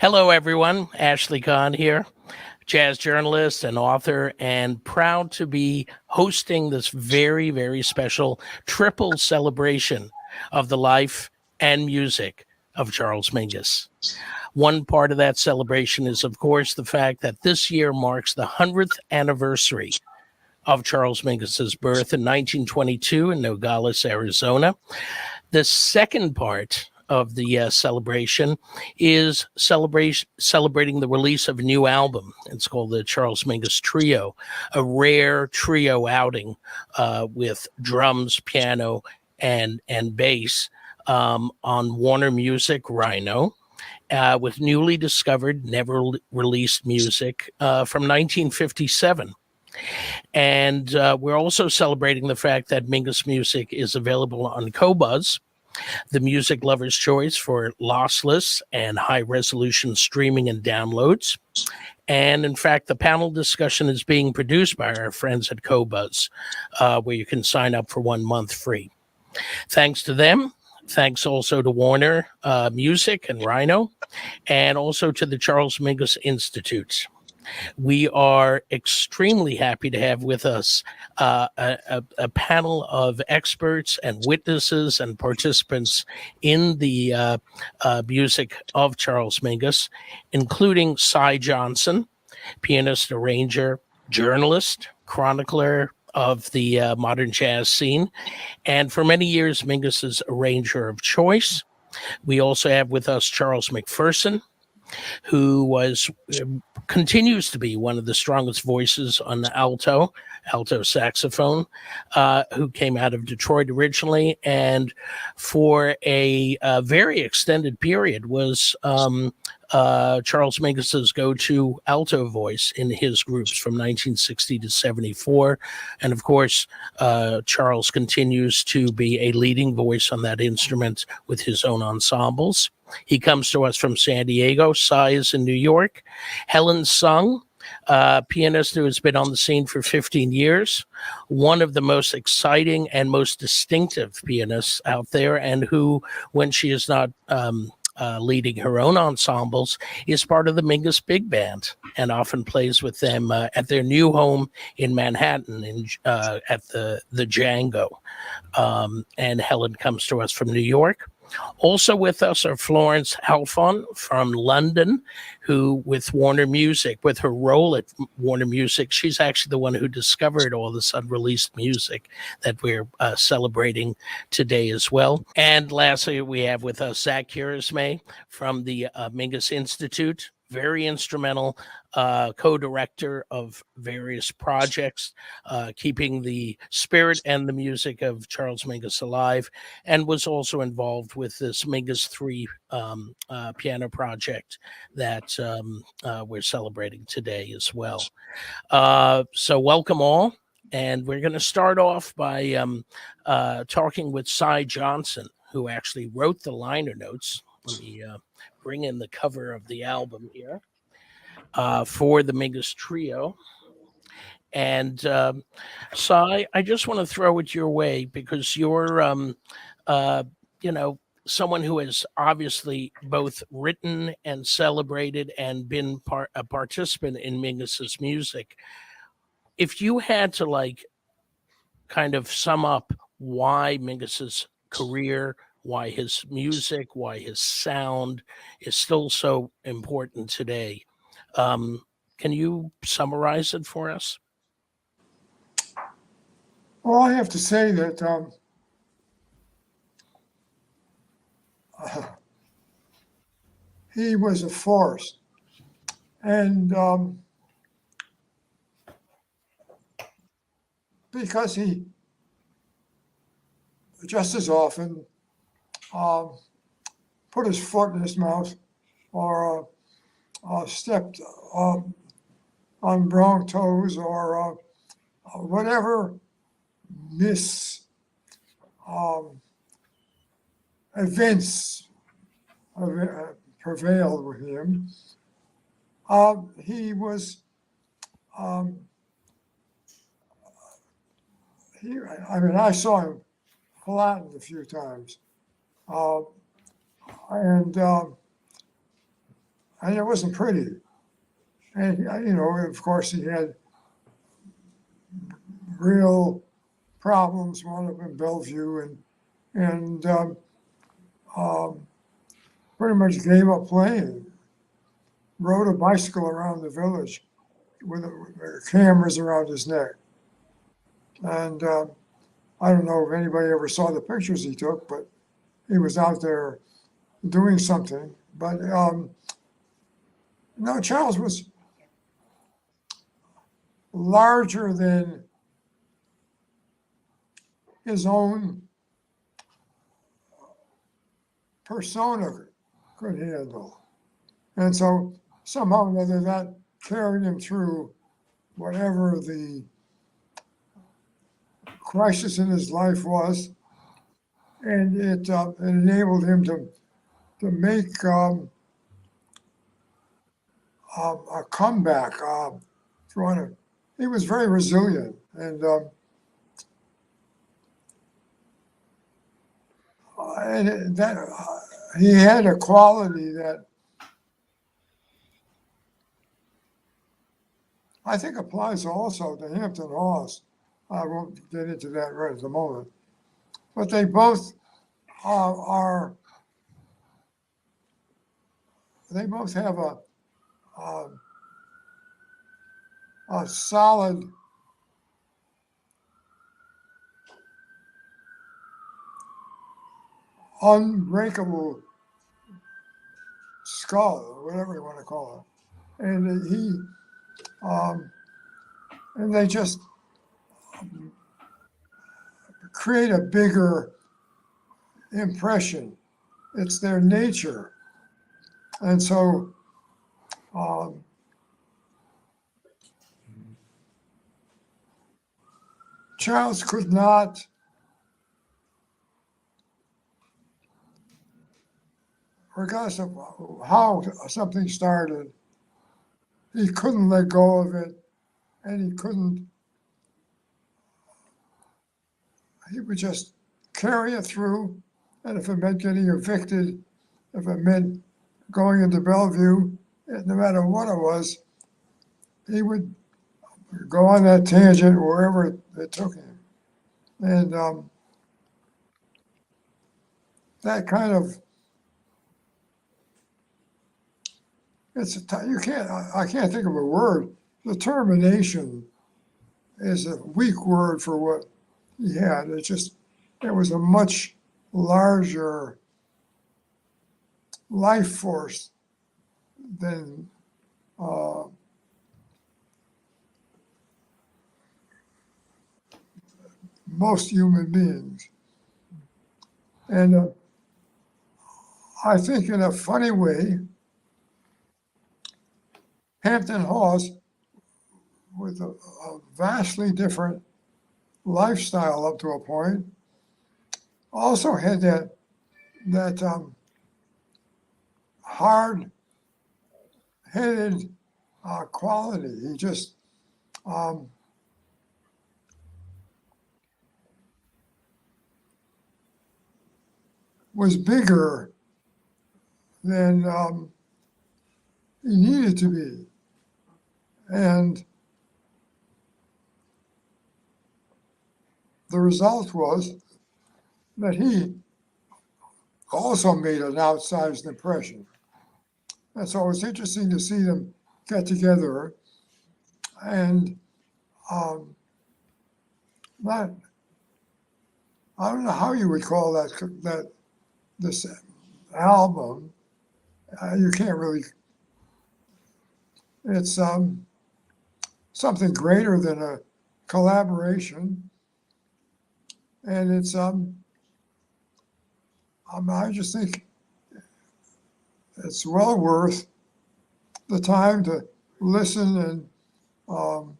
Hello, everyone. Ashley Kahn here, jazz journalist and author, and proud to be hosting this very, very special triple celebration of the life and music of Charles Mingus. One part of that celebration is, of course, the fact that this year marks the 100th anniversary of Charles Mingus's birth in 1922 in Nogales, Arizona. The second part of the celebration is celebrating the release of a new album. It's called the Charles Mingus Trio, a rare trio outing with drums, piano, and bass on Warner Music Rhino, with newly discovered, never released music from 1957. And we're also celebrating the fact that Mingus music is available on Qobuz, the music lover's choice for lossless and high-resolution streaming and downloads. And in fact, the panel discussion is being produced by our friends at Qobuz, where you can sign up for 1 month free. Thanks to them. Thanks also to Warner Music and Rhino, and also to the Charles Mingus Institute. We are extremely happy to have with us a panel of experts and witnesses and participants in the music of Charles Mingus, including Cy Johnson, pianist, arranger, journalist, chronicler of the modern jazz scene, and for many years, Mingus's arranger of choice. We also have with us Charles McPherson, who continues to be one of the strongest voices on the alto saxophone, who came out of Detroit originally, and for a very extended period was Charles Mingus's go-to alto voice in his groups from 1960 to 74. And of course, Charles continues to be a leading voice on that instrument with his own ensembles. He comes to us from San Diego. Cy is in New York. Helen Sung, pianist who has been on the scene for 15 years, one of the most exciting and most distinctive pianists out there, and who, when she is not leading her own ensembles, is part of the Mingus Big Band and often plays with them at their new home in Manhattan at the Django. And Helen comes to us from New York. Also with us are Florence Halfon from London, who with Warner Music, with her role at Warner Music, she's actually the one who discovered all this unreleased music that we're celebrating today as well. And lastly, we have with us Zach Kurisme from the Mingus Institute, very instrumental co-director of various projects, keeping the spirit and the music of Charles Mingus alive, and was also involved with this Mingus Three piano project that we're celebrating today as well. So welcome all. And we're going to start off by talking with Cy Johnson, who actually wrote the liner notes. Let me bring in the cover of the album here for the Mingus Trio. And Cy, I just want to throw it your way because you're, someone who has obviously both written and celebrated and been a participant in Mingus's music. If you had to kind of sum up why Mingus's career why his music, why his sound is still so important today. Can you summarize it for us? Well, I have to say that he was a force. And because he just as often put his foot in his mouth or stepped on wrong toes or whatever events prevailed with him. He was, I saw him flattened a few times. And it wasn't pretty. And, of course, he had real problems, one up in Bellevue, and pretty much gave up playing. Rode a bicycle around the village with cameras around his neck. And I don't know if anybody ever saw the pictures he took, but he was out there doing something. But no, Charles was larger than his own persona could handle. And so somehow or another that carried him through whatever the crisis in his life was. And it enabled him to make a comeback. He was very resilient, and that he had a quality that I think applies also to Hampton Hawes. I won't get into that right at the moment, but they both they both have a solid unbreakable skull, or whatever you want to call it. And and they just create a bigger impression. It's their nature. And so Charles could not regardless of how something started, he couldn't let go of it, and he would just carry it through. And if it meant getting evicted, if it meant going into Bellevue, no matter what it was, he would go on that tangent wherever it took him. And that kind of, I can't think of a word. Determination is a weak word for what he had. It was a much larger life force than most human beings. And I think in a funny way, Hampton Hawes, with a vastly different lifestyle up to a point, also had that hard-headed quality. He just was bigger than he needed to be. And the result was that he also made an outsized impression. And so it was interesting to see them get together and that, I don't know how you would call this album. You can't really. It's something greater than a collaboration, and it's I just think it's well worth the time to listen and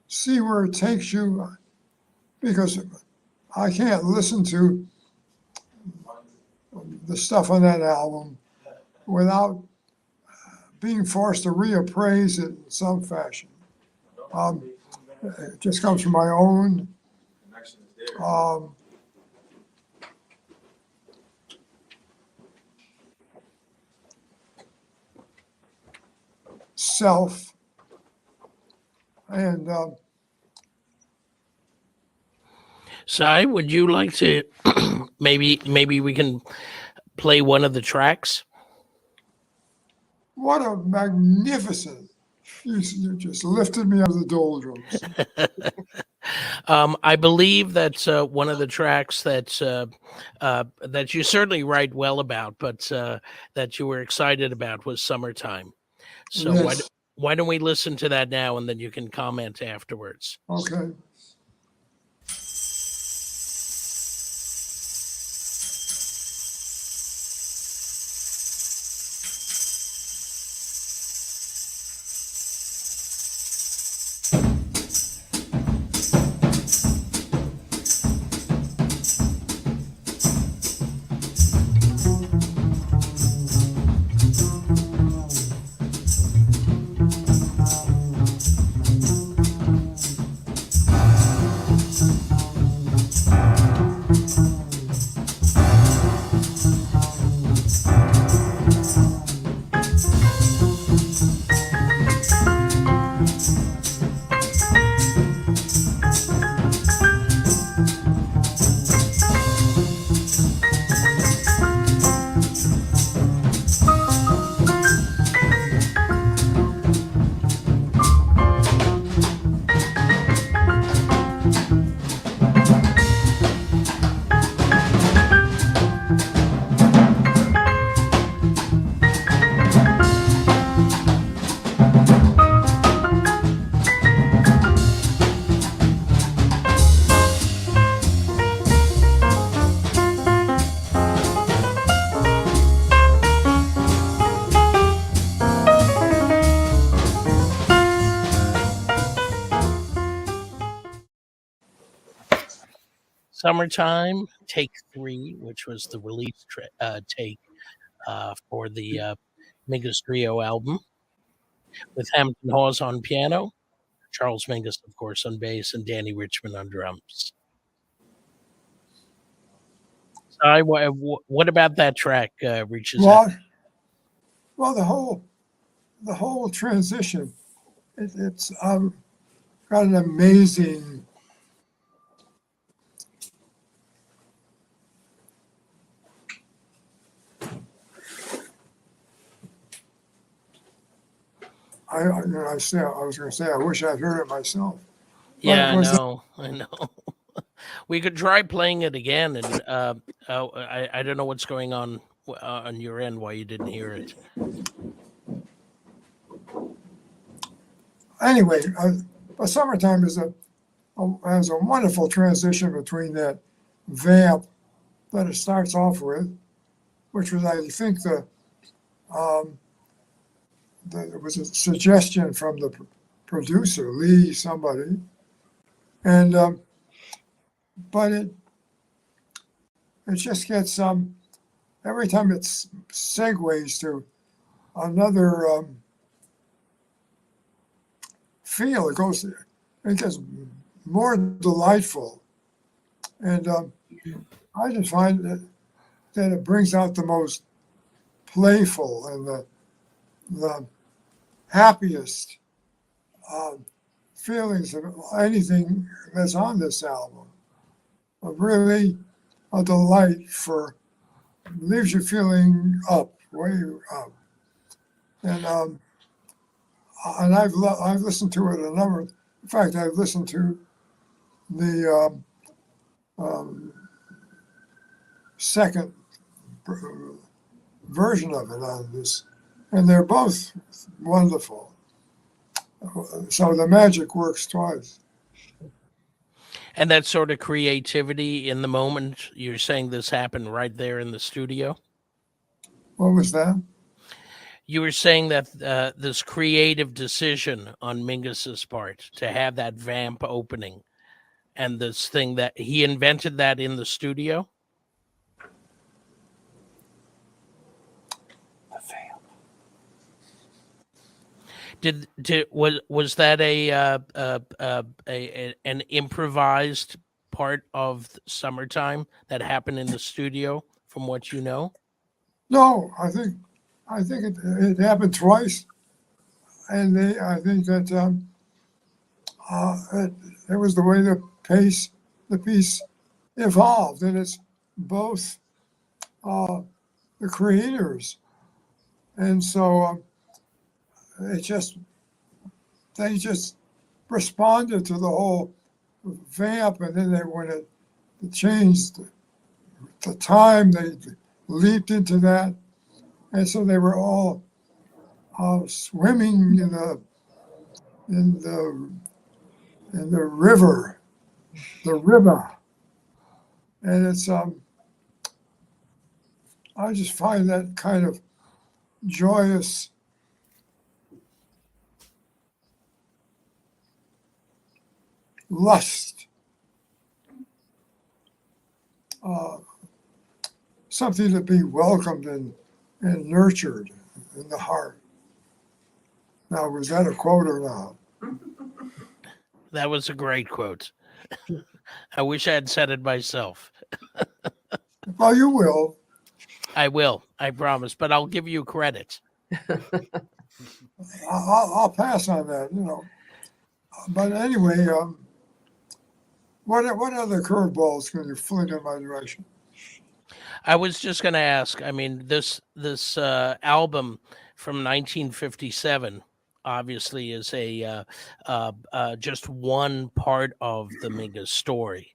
see where it takes you, because I can't listen to the stuff on that album without being forced to reappraise it in some fashion. It just comes from my own self, and Si, would you like to maybe we can play one of the tracks? what a magnificent, you just lifted me out of the doldrums. I believe that's one of the tracks that you certainly write well about, but that you were excited about was Summertime. So Yes. why don't we listen to that now, and then you can comment afterwards. Okay. Summertime, take 3, which was the release take for the Mingus Trio album, with Hampton Hawes on piano, Charles Mingus, of course, on bass, and Danny Richmond on drums. So what about that track reaches out? Well, the whole transition, it's got an amazing I was going to say, I wish I'd heard it myself. Yeah, I know. We could try playing it again, and I don't know what's going on your end, why you didn't hear it. Anyway, but Summertime has a wonderful transition between that vamp that it starts off with, which was, I think, it was a suggestion from the producer, Lee somebody, and but it just gets every time it segues to another feel, it gets more delightful, and I just find that it brings out the most playful and the happiest feelings of anything that's on this album. A really a delight leaves you feeling up, way up. And I've listened to it in fact, I've listened to the second version of it on this, and they're both wonderful. So the magic works twice. And that sort of creativity in the moment, you're saying this happened right there in the studio? What was that? You were saying that this creative decision on Mingus's part to have that vamp opening and this thing that he invented that in the studio? The vamp. Was that an improvised part of Summertime that happened in the studio, from what you know? No, I think it happened twice, and I think that it was the way the piece evolved, and it's both the creators, and so they just responded to the whole vamp, and then when it changed the time, they leaped into that, and so they were all swimming in the river, and it's I just find that kind of joyous lust, something to be welcomed and nurtured in the heart. Now, was that a quote or not? That was a great quote. I wish I had said it myself. Well, you will. I will, I promise, but I'll give you credit. I'll pass on that, But anyway, what other curveballs can you fling in my direction? I was just going to ask. I mean, this album from 1957 obviously is just one part of the Mingus story.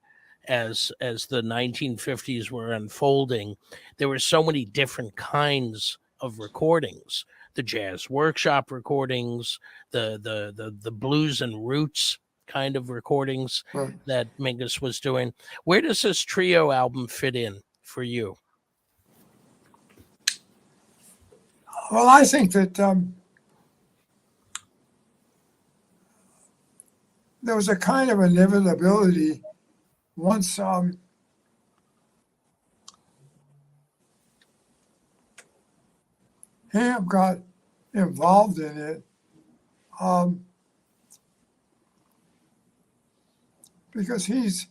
As the 1950s were unfolding, there were so many different kinds of recordings: the jazz workshop recordings, the blues and roots kind of recordings that Mingus was doing. Where does this trio album fit in for you? Well, I think that there was a kind of inevitability once Hamp got involved in it, because he's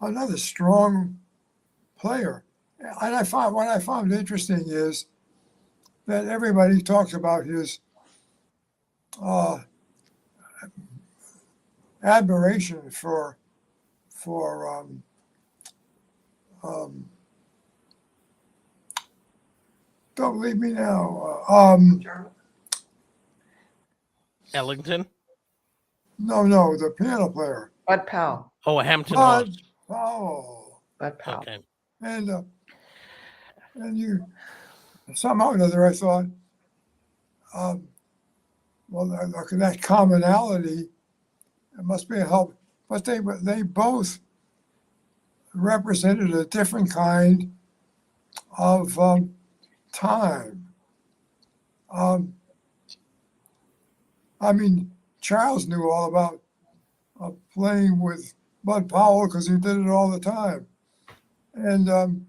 another strong player. And what I found interesting is that everybody talks about his admiration for don't leave me now. Ellington? No, the piano player. Bud Powell. Oh, Hampton Hawes. Bud Powell. Okay. And you somehow or another, I thought, well, that commonality, it must be a help. But they both represented a different kind of time. I mean, Charles knew all about playing with Bud Powell because he did it all the time. And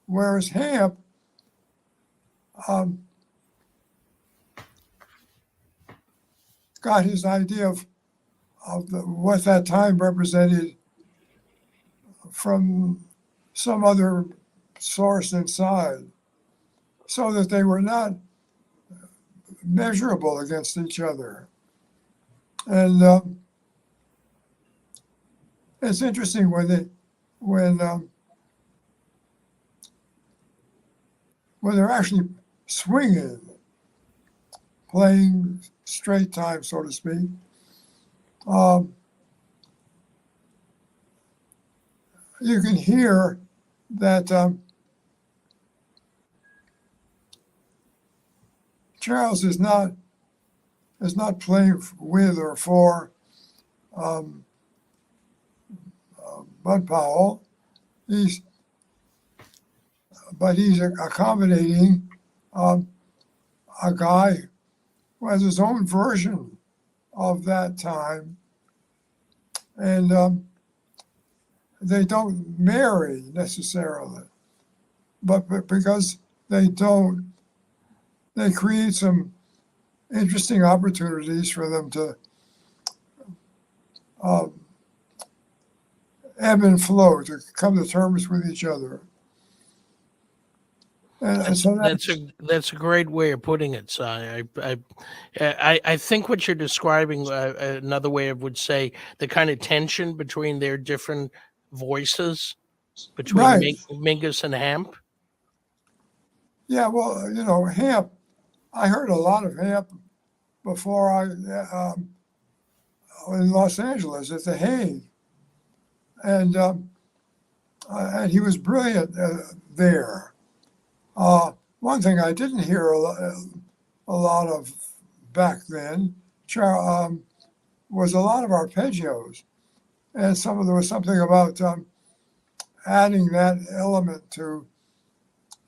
whereas Hamp got his idea of what that time represented from some other source inside, so that they were not measurable against each other. And it's interesting when they're actually swinging, playing straight time, so to speak. You can hear that Charles is not playing with or for Bud Powell. He's accommodating a guy who has his own version of that time, and they don't marry necessarily, but because they don't, they create some interesting opportunities for them to ebb and flow, to come to terms with each other. And so That's a great way of putting it, Si. I think what you're describing, another way I would say, the kind of tension between their different voices, between right. Mingus and Hamp. Yeah, well, you know, Hamp, I heard a lot of Hamp before I in Los Angeles at the Hague, and he was brilliant there. One thing I didn't hear a lot of back then was a lot of arpeggios, and there was something about adding that element to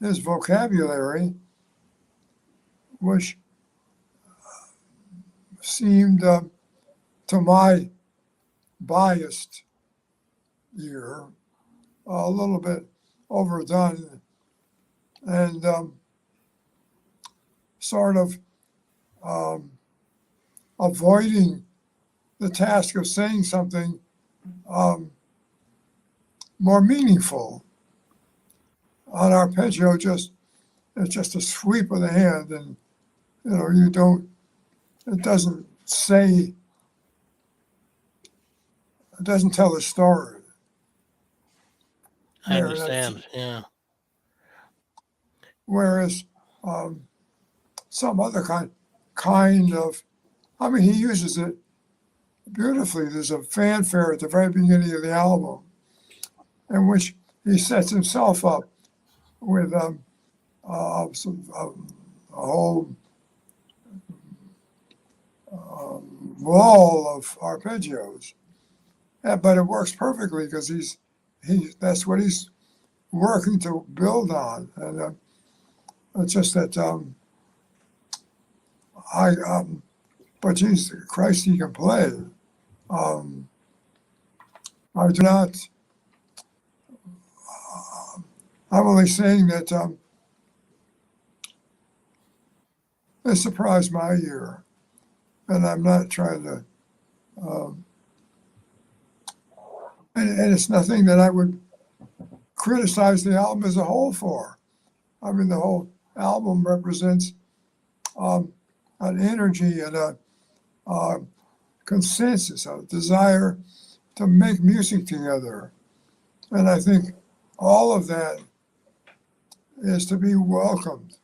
his vocabulary, which seemed, to my biased ear, a little bit overdone, and sort of avoiding the task of saying something more meaningful. On arpeggio, it's just a sweep of the hand, and you know, it doesn't tell the story. I understand. Yeah. Whereas some other kind of, I mean, he uses it beautifully. There's a fanfare at the very beginning of the album in which he sets himself up with a whole wall of arpeggios. But it works perfectly because that's what he's working to build on. And it's just that but geez, Christ, he can play. I do not. I'm only saying that it surprised my ear, and I'm not trying to. And it's nothing that I would criticize the album as a whole for. I mean, the whole album represents an energy and a consensus, a desire to make music together. And I think all of that is to be welcomed.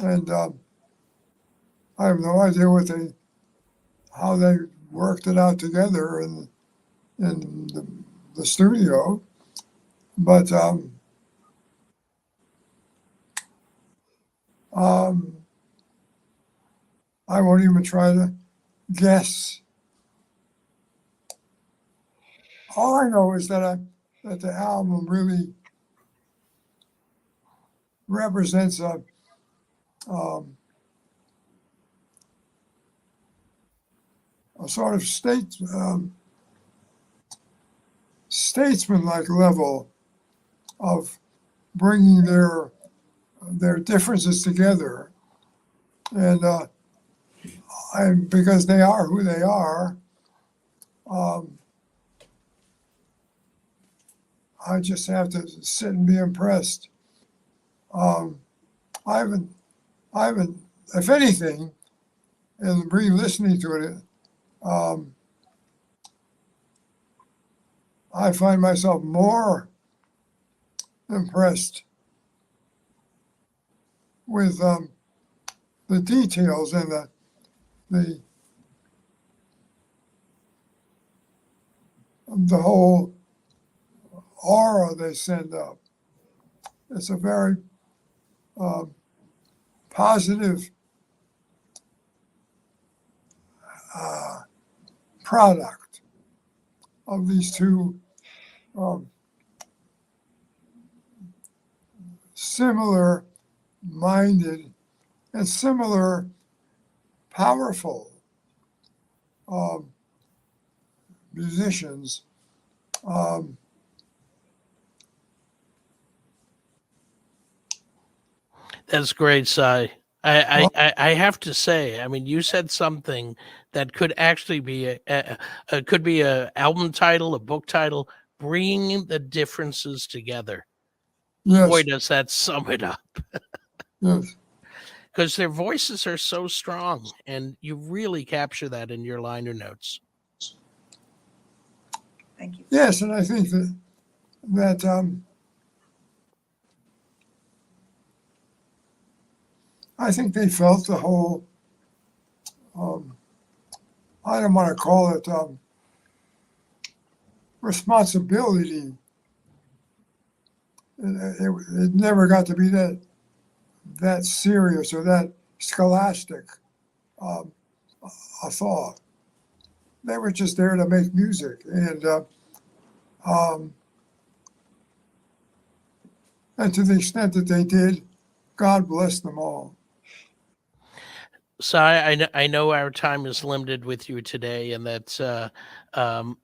And I have no idea how they worked it out together in the studio, but I won't even try to guess. All I know is that the album really represents a sort of statesman-like level of bringing their differences together, and because they are who they are, I just have to sit and be impressed. I haven't, if anything, in re-listening to it I find myself more impressed with the details and the whole aura they send up. It's a very positive product of these two similar minded and similar powerful musicians. That's great, Cy. I have to say, I mean, you said something that could actually be could be a album title, a book title, bringing the differences together. Yes, Boy, does that sum it up. yes. Because their voices are so strong, and you really capture that in your liner notes. Thank you. Yes, and I think that I think they felt the whole. I don't want to call it responsibility. It never got to be that serious or that scholastic a thought. They were just there to make music, and to the extent that they did, God bless them all. So I know our time is limited with you today, and that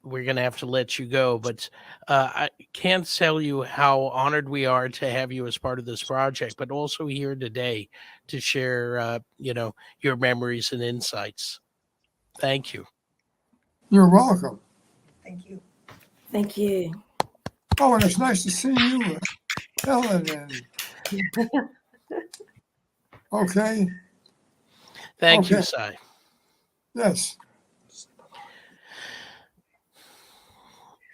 we're going to have to let you go. But I can't tell you how honored we are to have you as part of this project, but also here today to share, your memories and insights. Thank you. You're welcome. Thank you. Thank you. Oh, and it's nice to see you, Helen. Okay. Thank you, Okay. Cy. Yes.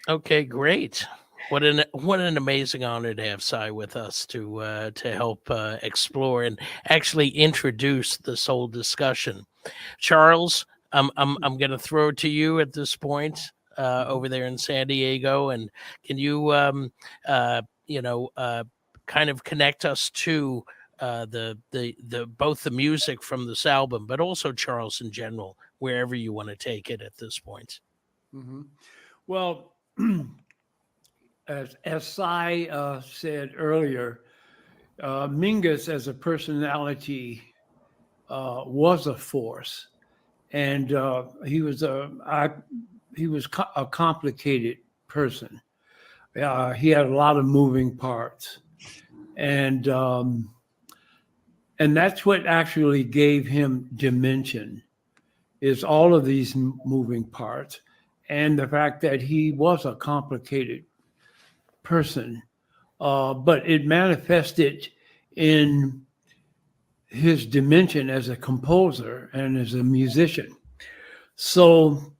Okay, great. What an amazing honor to have Cy with us to help explore and actually introduce this whole discussion. Charles, I'm going to throw it to you at this point over there in San Diego, and can you kind of connect us to the both the music from this album, but also Charles in general, wherever you want to take it at this point. Mm-hmm. Well, as Cy said earlier, Mingus as a personality was a force, and he was a complicated person. He had a lot of moving parts, and that's what actually gave him dimension. Is all of these moving parts, and the fact that he was a complicated person, but it manifested in his dimension as a composer and as a musician. So,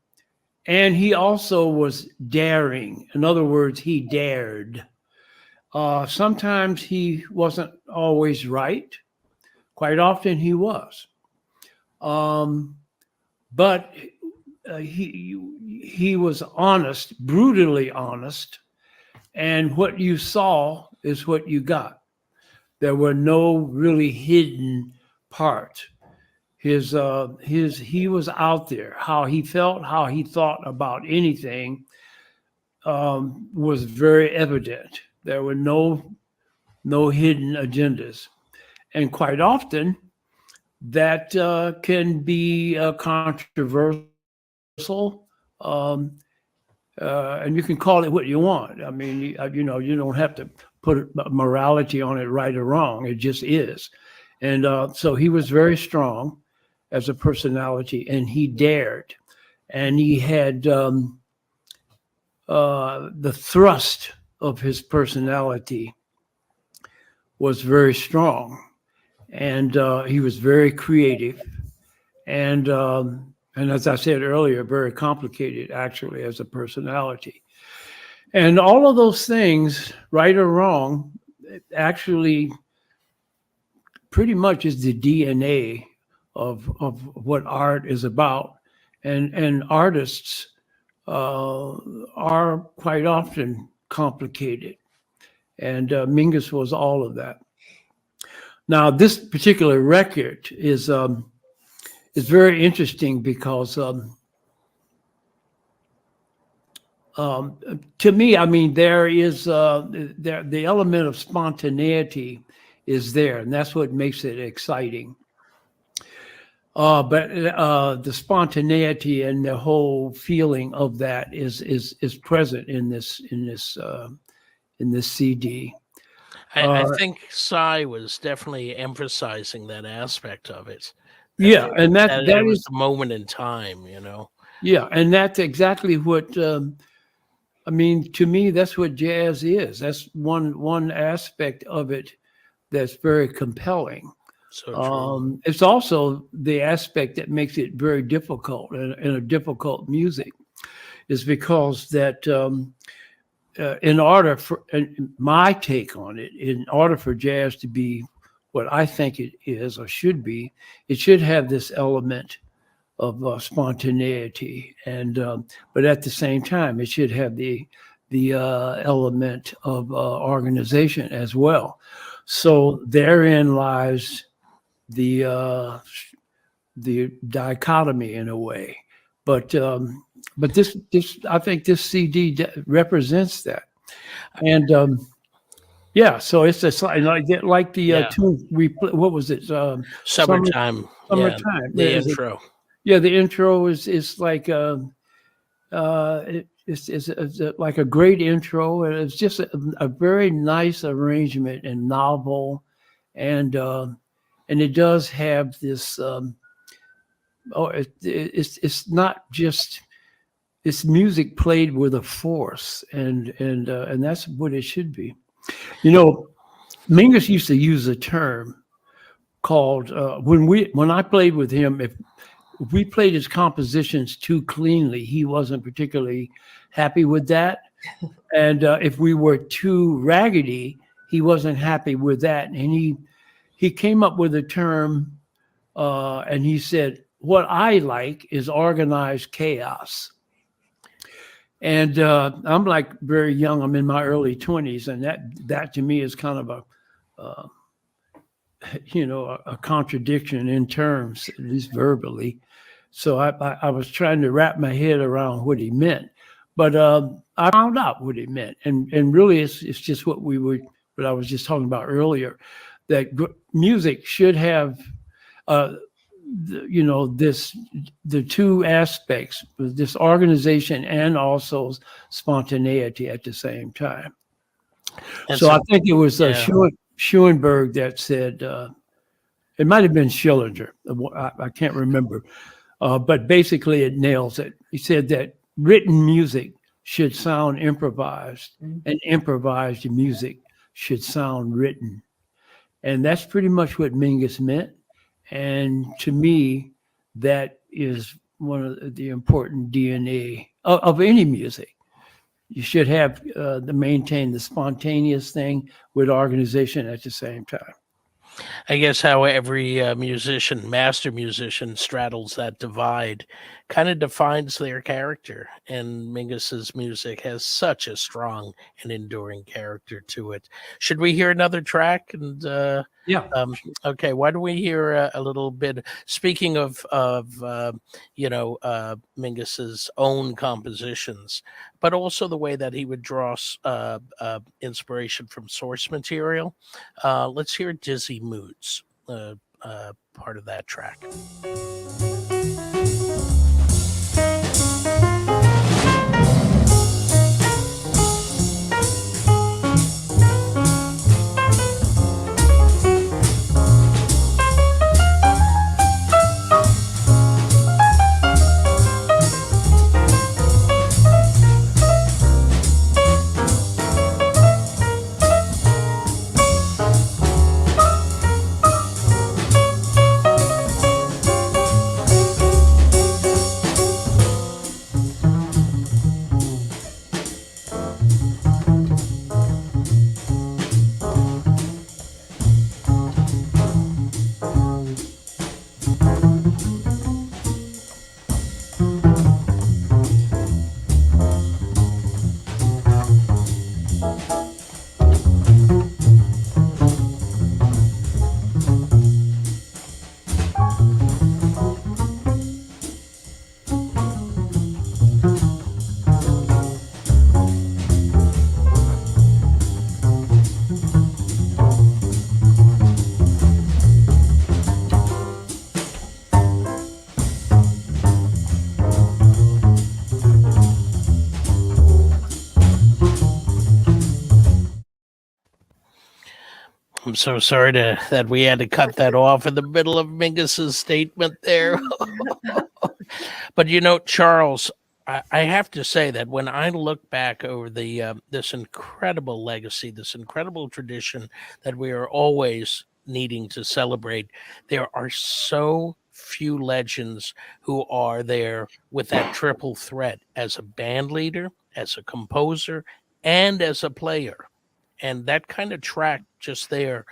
and he also was daring. In other words, he dared. Sometimes he wasn't always right. Quite often he was. But he was honest, brutally honest, and what you saw is what you got. There were no really hidden parts. He was out there. How he felt, how he thought about anything was very evident. There were no hidden agendas, and quite often that can be controversial. And you can call it what you want. I mean, you don't have to put morality on it, right or wrong. It just is. And so he was very strong as a personality, and he dared. And he had the thrust of his personality was very strong. And he was very creative. And And as I said earlier, very complicated actually as a personality. And all of those things, right or wrong, actually pretty much is the DNA of what art is about. And artists are quite often complicated. And Mingus was all of that. Now, this particular record is very interesting because to me, I mean, there is the element of spontaneity is there, and that's what makes it exciting. But the spontaneity and the whole feeling of that is present in this CD. I think Cy was definitely emphasizing that aspect of it. Yeah, and that it was is the moment in time, you know. Yeah, and that's exactly what I mean. To me, that's what jazz is. That's one aspect of it that's very compelling. So true. It's also the aspect that makes it very difficult and a difficult music, is because that in order for, and my take on it, in order for jazz to be what I think it is or should be, it should have this element of spontaneity, and but at the same time, it should have the element of organization as well. So therein lies the dichotomy in a way. But this I think this CD represents that, and yeah. So it's like the tune we what was it? Summertime. Summertime. The intro. Yeah, the intro is like it's like a great intro, and it's just a very nice arrangement and novel, and it does have this. It's not just, it's music played with a force, and that's what it should be. You know, Mingus used to use a term called when I played with him, if we played his compositions too cleanly, he wasn't particularly happy with that. And if we were too raggedy, he wasn't happy with that. And he came up with a term, and he said, what I like is organized chaos. And I'm like very young, I'm in my early 20s, and that to me is kind of a contradiction in terms, at least verbally. So I was trying to wrap my head around what he meant, but I found out what he meant, and really it's just what I was just talking about earlier, that music should have, the two aspects, this organization and also spontaneity at the same time. And so I think it was Schoenberg that said, it might have been Schillinger, I can't remember, but basically it nails it. He said that written music should sound improvised, and improvised music should sound written. And that's pretty much what Mingus meant. And to me, that is one of the important DNA of any music. You should have to maintain the spontaneous thing with organization at the same time. I guess how every master musician straddles that divide kind of defines their character. And Mingus's music has such a strong and enduring character to it. Should we hear another track? And yeah. Okay. Why don't we hear a little bit? Speaking of Mingus's own compositions, but also the way that he would draw inspiration from source material. Let's hear Dizzy Moods, part of that track. I'm so sorry that we had to cut that off in the middle of Mingus's statement there. But Charles, I have to say that when I look back over the this incredible legacy, this incredible tradition that we are always needing to celebrate, there are so few legends who are there with that triple threat as a band leader, as a composer, and as a player. And that kind of track just there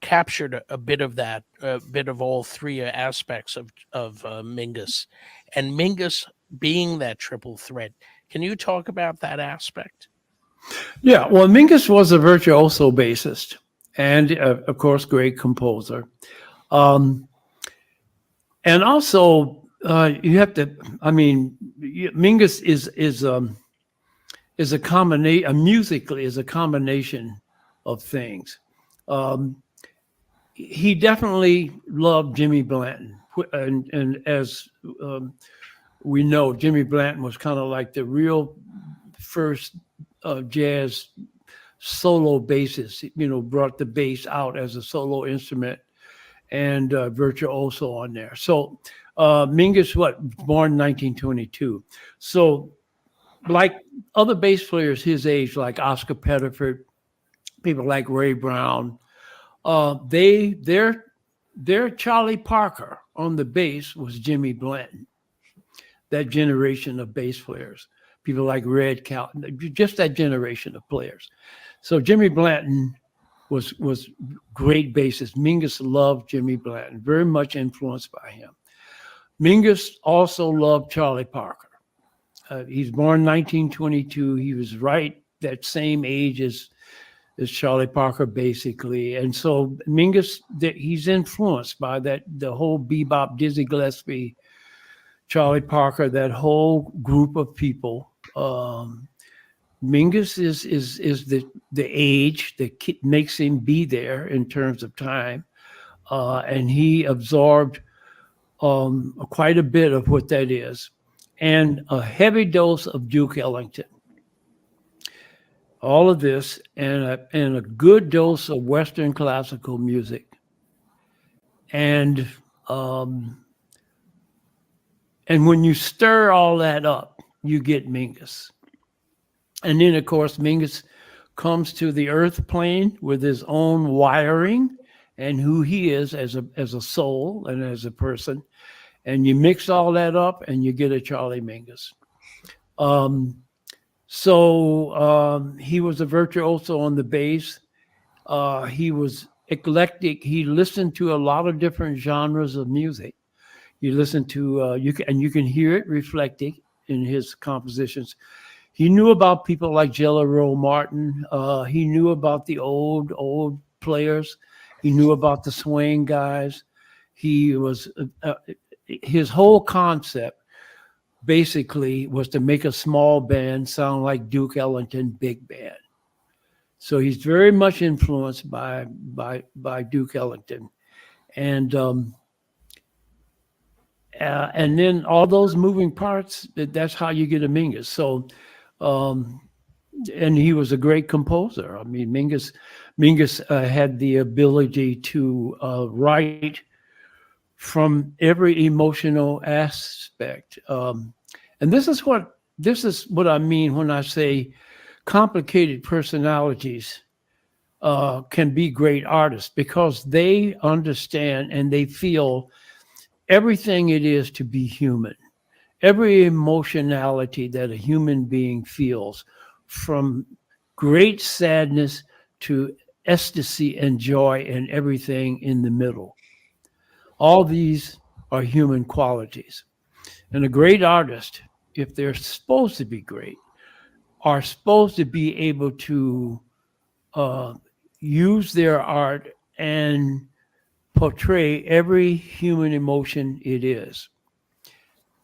captured a bit of that, a bit of all three aspects of Mingus. And Mingus being that triple threat. Can you talk about that aspect? Yeah, well, Mingus was a virtuoso bassist and, of course, great composer. And also, you have to, Mingus is a combination, musically is a combination of things. He definitely loved Jimmy Blanton. And as we know, Jimmy Blanton was kind of like the real first jazz solo bassist, brought the bass out as a solo instrument and virtuoso on there. So Mingus, born in 1922. So like other bass players his age, like Oscar Pettiford, people like Ray Brown, their Charlie Parker on the bass was Jimmy Blanton. That generation of bass players, people like Red Calton, just that generation of players. So Jimmy Blanton was great bassist. Mingus loved Jimmy Blanton, very much influenced by him. Mingus also loved Charlie Parker. He's born 1922. He was right that same age as Charlie Parker, basically. And so Mingus, he's influenced by the whole bebop, Dizzy Gillespie, Charlie Parker, that whole group of people. Mingus is the age that makes him be there in terms of time. And he absorbed quite a bit of what that is. And a heavy dose of Duke Ellington. All of this and a good dose of Western classical music. And when you stir all that up, you get Mingus. And then, of course, Mingus comes to the earth plane with his own wiring and who he is as a soul and as a person. And you mix all that up and you get a Charlie Mingus. So he was a virtuoso on the bass. He was eclectic. He listened to a lot of different genres of music. You listen to, you can hear it reflected in his compositions. He knew about people like Jello Roll Martin. He knew about the old players. He knew about the swing guys. He was, his whole concept basically was to make a small band sound like Duke Ellington big band. So he's very much influenced by Duke Ellington. And then all those moving parts, that's how you get a Mingus. So, and he was a great composer. I mean, Mingus had the ability to write from every emotional aspect. And this is what I mean when I say complicated personalities can be great artists, because they understand and they feel everything it is to be human, every emotionality that a human being feels, from great sadness to ecstasy and joy and everything in the middle. All these are human qualities. And a great artist, if they're supposed to be great, are supposed to be able to use their art and portray every human emotion it is.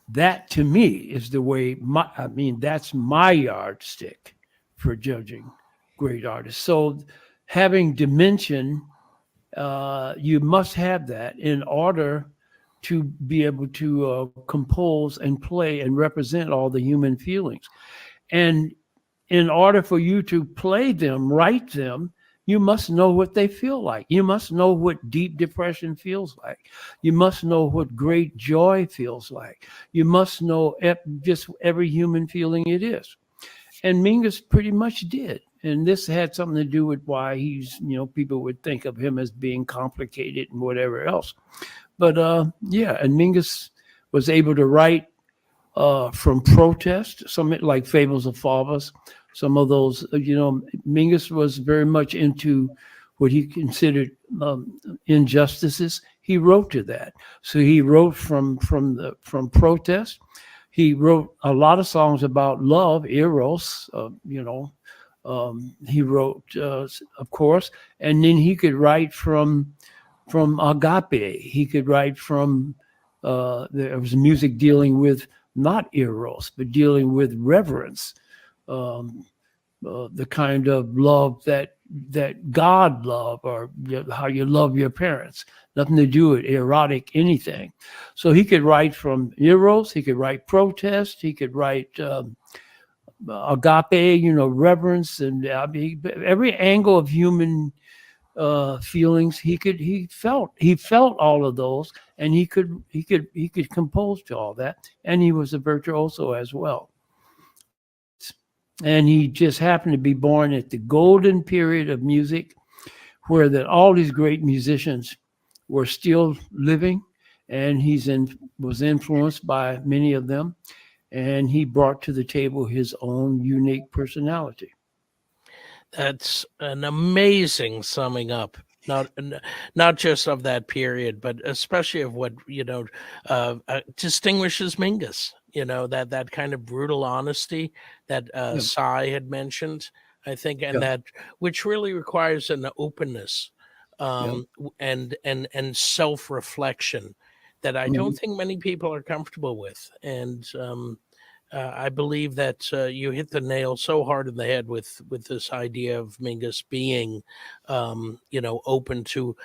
That, to me, is the way, that's my yardstick for judging great artists. So having dimension, you must have that in order to be able to compose and play and represent all the human feelings. And in order for you to play them, write them, You must know what they feel like. You must know what deep depression feels like. You must know what great joy feels like. You must know just every human feeling it is. And Mingus pretty much did. And this had something to do with why he's, people would think of him as being complicated and whatever else. But yeah, and Mingus was able to write from protest, some like Fables of Faubus, some of those, Mingus was very much into what he considered injustices. He wrote to that. So he wrote from protest. He wrote a lot of songs about love, eros, he wrote, of course, and then he could write from agape. He could write from, there was music dealing with not eros, but dealing with reverence, the kind of love that God loved, or how you love your parents. Nothing to do with erotic anything. So he could write from eros. He could write protest. He could write agape, reverence, and every angle of human feelings. He felt all of those, and he could compose to all that, and he was a virtuoso as well. And he just happened to be born at the golden period of music, where all these great musicians were still living, and was influenced by many of them, and he brought to the table his own unique personality. That's an amazing summing up, not just of that period, but especially of what distinguishes Mingus. That kind of brutal honesty that Sai had mentioned, I think, and that which really requires an openness and self-reflection that I don't think many people are comfortable with. And I believe that you hit the nail so hard in the head with this idea of Mingus being, open to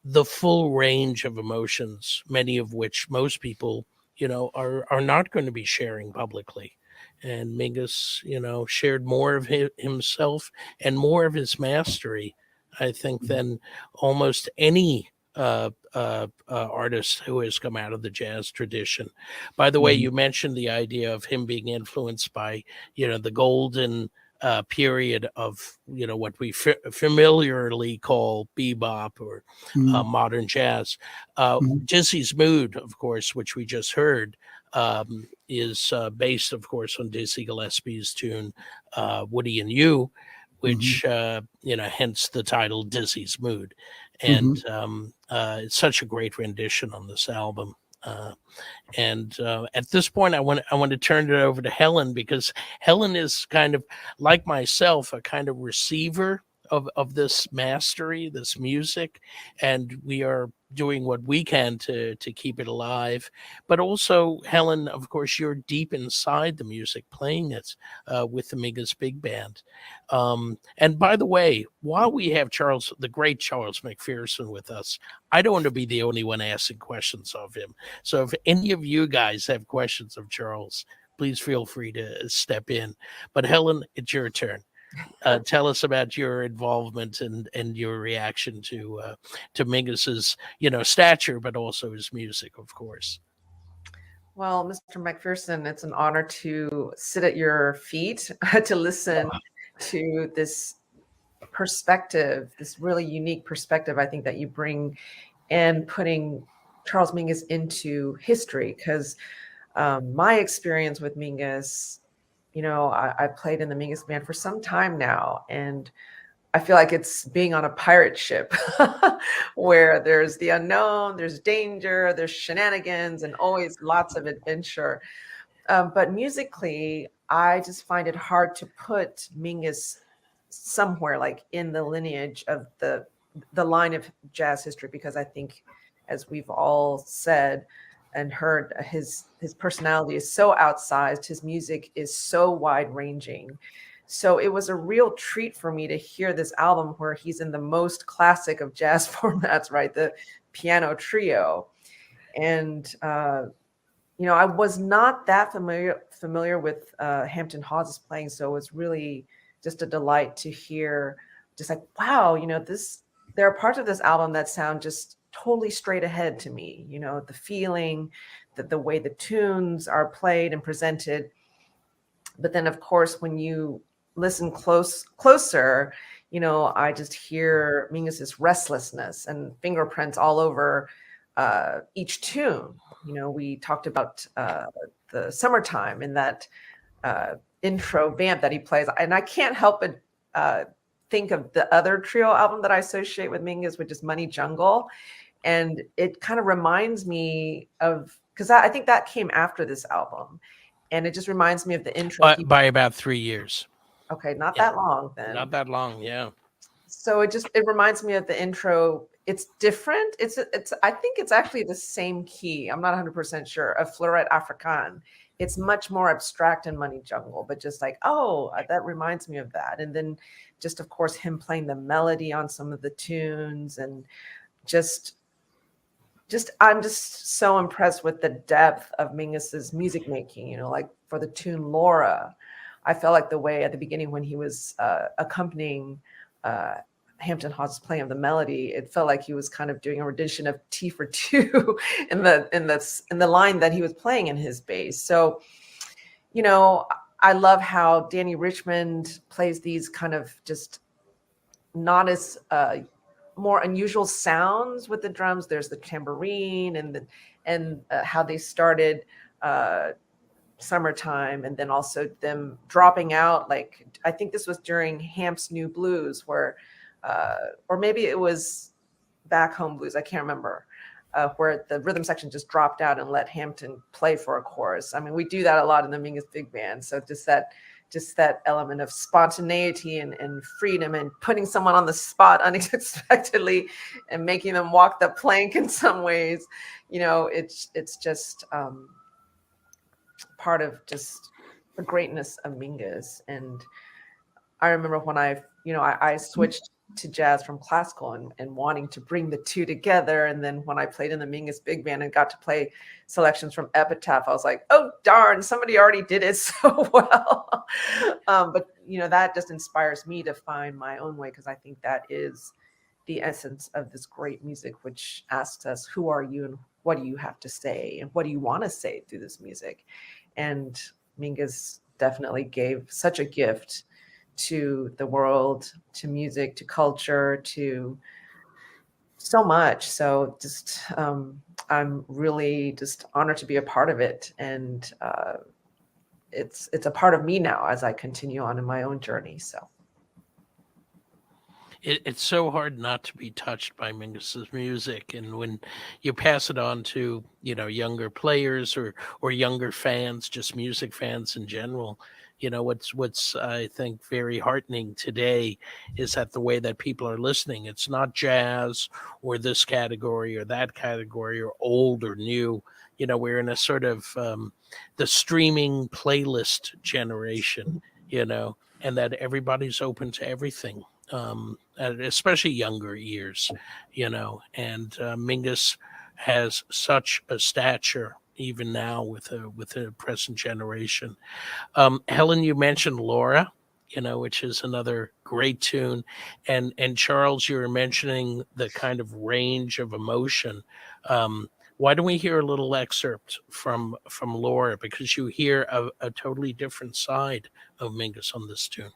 the full range of emotions, many of which most people, are not going to be sharing publicly. And Mingus, shared more of himself and more of his mastery, I think, than almost any artist who has come out of the jazz tradition. By the way, you mentioned the idea of him being influenced by, the golden period of, what we familiarly call bebop or modern jazz. Dizzy's Mood, of course, which we just heard, is based, of course, on Dizzy Gillespie's tune, Woody and You, which, hence the title Dizzy's Mood. And it's such a great rendition on this album. And at this point, I want to turn it over to Helen, because Helen is kind of like myself, a kind of receiver of this mastery, this music, and we are doing what we can to keep it alive. But also, Helen, of course, you're deep inside the music, playing it with the Mingus Big Band. And by the way, while we have the great Charles McPherson with us, I don't want to be the only one asking questions of him. So if any of you guys have questions of Charles, please feel free to step in. But Helen, it's your turn. Tell us about your involvement and your reaction to Mingus's, stature, but also his music, of course. Well, Mr. McPherson, it's an honor to sit at your feet to listen to this perspective, this really unique perspective, I think, that you bring in putting Charles Mingus into history. Because my experience with Mingus, I played in the Mingus band for some time now, and I feel like it's being on a pirate ship where there's the unknown, there's danger, there's shenanigans, and always lots of adventure. But musically, I just find it hard to put Mingus somewhere like in the lineage of the line of jazz history, because I think, as we've all said and heard, his personality is so outsized, his music is so wide ranging. So it was a real treat for me to hear this album where he's in the most classic of jazz formats, right? The piano trio. And, I was not that familiar with Hampton Hawes' playing. So it was really just a delight to hear just like, wow, there are parts of this album that sound just totally straight ahead to me, the feeling, the way the tunes are played and presented. But then, of course, when you listen closer, I just hear Mingus's restlessness and fingerprints all over each tune. We talked about the Summertime in that intro vamp that he plays, and I can't help but think of the other trio album that I associate with Mingus, which is Money Jungle, and it kind of reminds me of, because I think that came after this album, and it just reminds me of the intro by about 3 years. Okay, not that long then. Not that long, yeah. So it reminds me of the intro. It's different. I think it's actually the same key. I'm not 100% sure, of Florette Africaine. It's much more abstract in Money Jungle, but just like, oh, that reminds me of that. And then just, of course, him playing the melody on some of the tunes, and I'm just so impressed with the depth of Mingus's music making, like for the tune Laura, I felt like the way at the beginning when he was accompanying Hampton Hawes' playing of the melody, it felt like he was kind of doing a rendition of Tea for Two in the line that he was playing in his bass. So, I love how Danny Richmond plays these kind of just not as more unusual sounds with the drums. There's the tambourine and how they started Summertime, and then also them dropping out. Like, I think this was during Hamp's New Blues, where or maybe it was Back Home Blues, I can't remember, where the rhythm section just dropped out and let Hampton play for a chorus. I mean, we do that a lot in the Mingus Big Band. So just that element of spontaneity and freedom, and putting someone on the spot unexpectedly and making them walk the plank in some ways, it's just part of just the greatness of Mingus. And I remember when I switched to jazz from classical and wanting to bring the two together. And then when I played in the Mingus Big Band and got to play selections from Epitaph, I was like, oh, darn, somebody already did it so well. But, that just inspires me to find my own way, because I think that is the essence of this great music, which asks us, who are you and what do you have to say? And what do you want to say through this music? And Mingus definitely gave such a gift to the world, to music, to culture, to so much. So just I'm really just honored to be a part of it. And it's a part of me now as I continue on in my own journey. So it's so hard not to be touched by Mingus's music, and when you pass it on to younger players or younger fans, just music fans in general, what's I think very heartening today is that the way that people are listening, it's not jazz or this category or that category or old or new. We're in a sort of the streaming playlist generation, and that everybody's open to everything. Especially younger ears, and Mingus has such a stature even now with the present generation. Helen, you mentioned Laura, which is another great tune, and Charles, you were mentioning the kind of range of emotion. Why don't we hear a little excerpt from Laura, because you hear a totally different side of Mingus on this tune.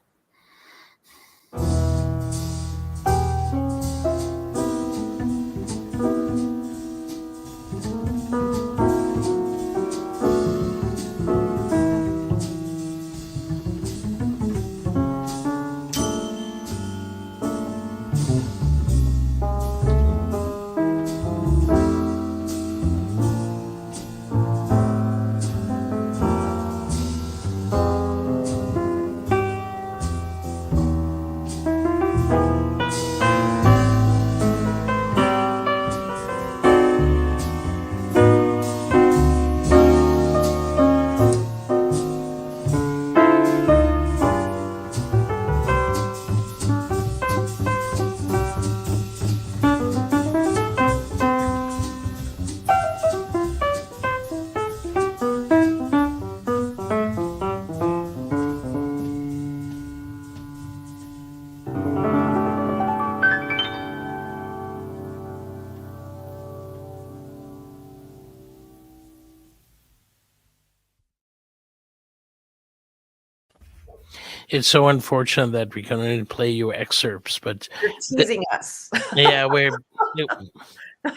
It's so unfortunate that we can only play you excerpts, but You're teasing us. yeah,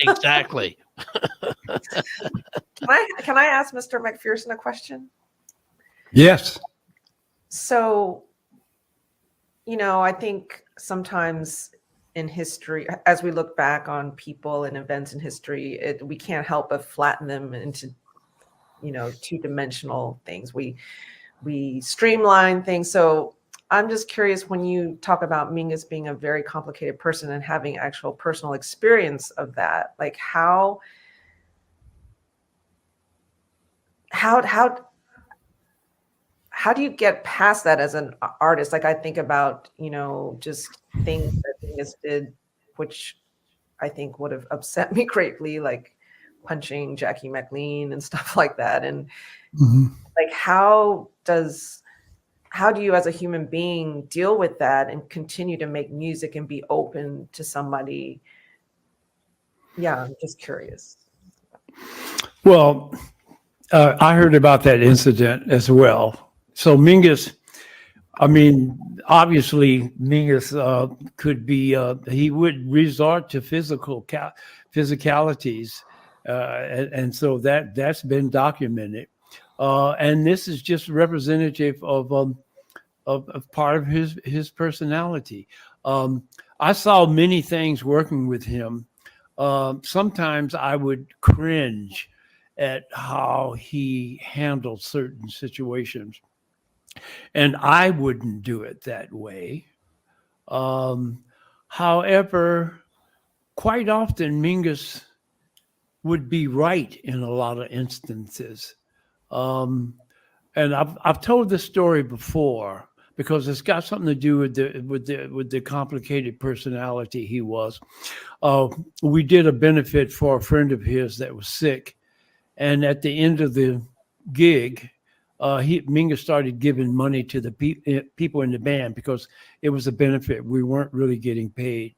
exactly. Can I ask Mr. McPherson a question? Yes. So, I think sometimes in history, as we look back on people and events in history, we can't help but flatten them into, two-dimensional things. We streamline things. So I'm just curious, when you talk about Mingus being a very complicated person and having actual personal experience of that, like how do you get past that as an artist? Like I think about, just things that Mingus did, which I think would have upset me greatly, like punching Jackie McLean and stuff like that. And like, how do you as a human being deal with that and continue to make music and be open to somebody? Yeah, I'm just curious. Well, I heard about that incident as well. So Mingus, obviously Mingus could be, he would resort to physicalities. And so that's been documented. And this is just representative of part of his personality. I saw many things working with him. Sometimes I would cringe at how he handled certain situations, and I wouldn't do it that way. However, quite often Mingus would be right in a lot of instances. And I've told this story before because it's got something to do with the complicated personality he was. We did a benefit for a friend of his that was sick, and at the end of the gig, Mingus started giving money to the people in the band because it was a benefit. We weren't really getting paid,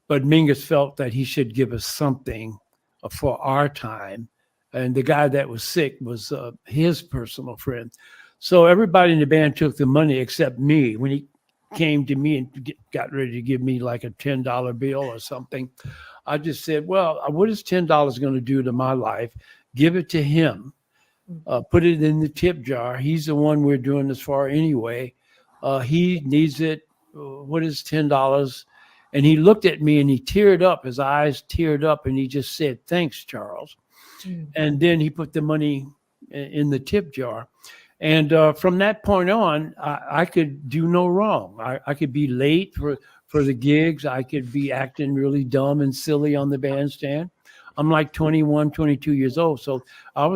but Mingus felt that he should give us something for our time. And the guy that was sick was his personal friend. So everybody in the band took the money except me. When he came to me and got ready to give me like a $10 bill or something, I just said, well, what is $10 going to do to my life? Give it to him. Put it in the tip jar. He's the one we're doing this for anyway. He needs it. What is $10? And he looked at me and he teared up. His eyes teared up and he just said, thanks, Charles. And then he put the money in the tip jar. And from that point on, I could do no wrong. I could be late for the gigs. I could be acting really dumb and silly on the bandstand. I'm like 21, 22 years old. So I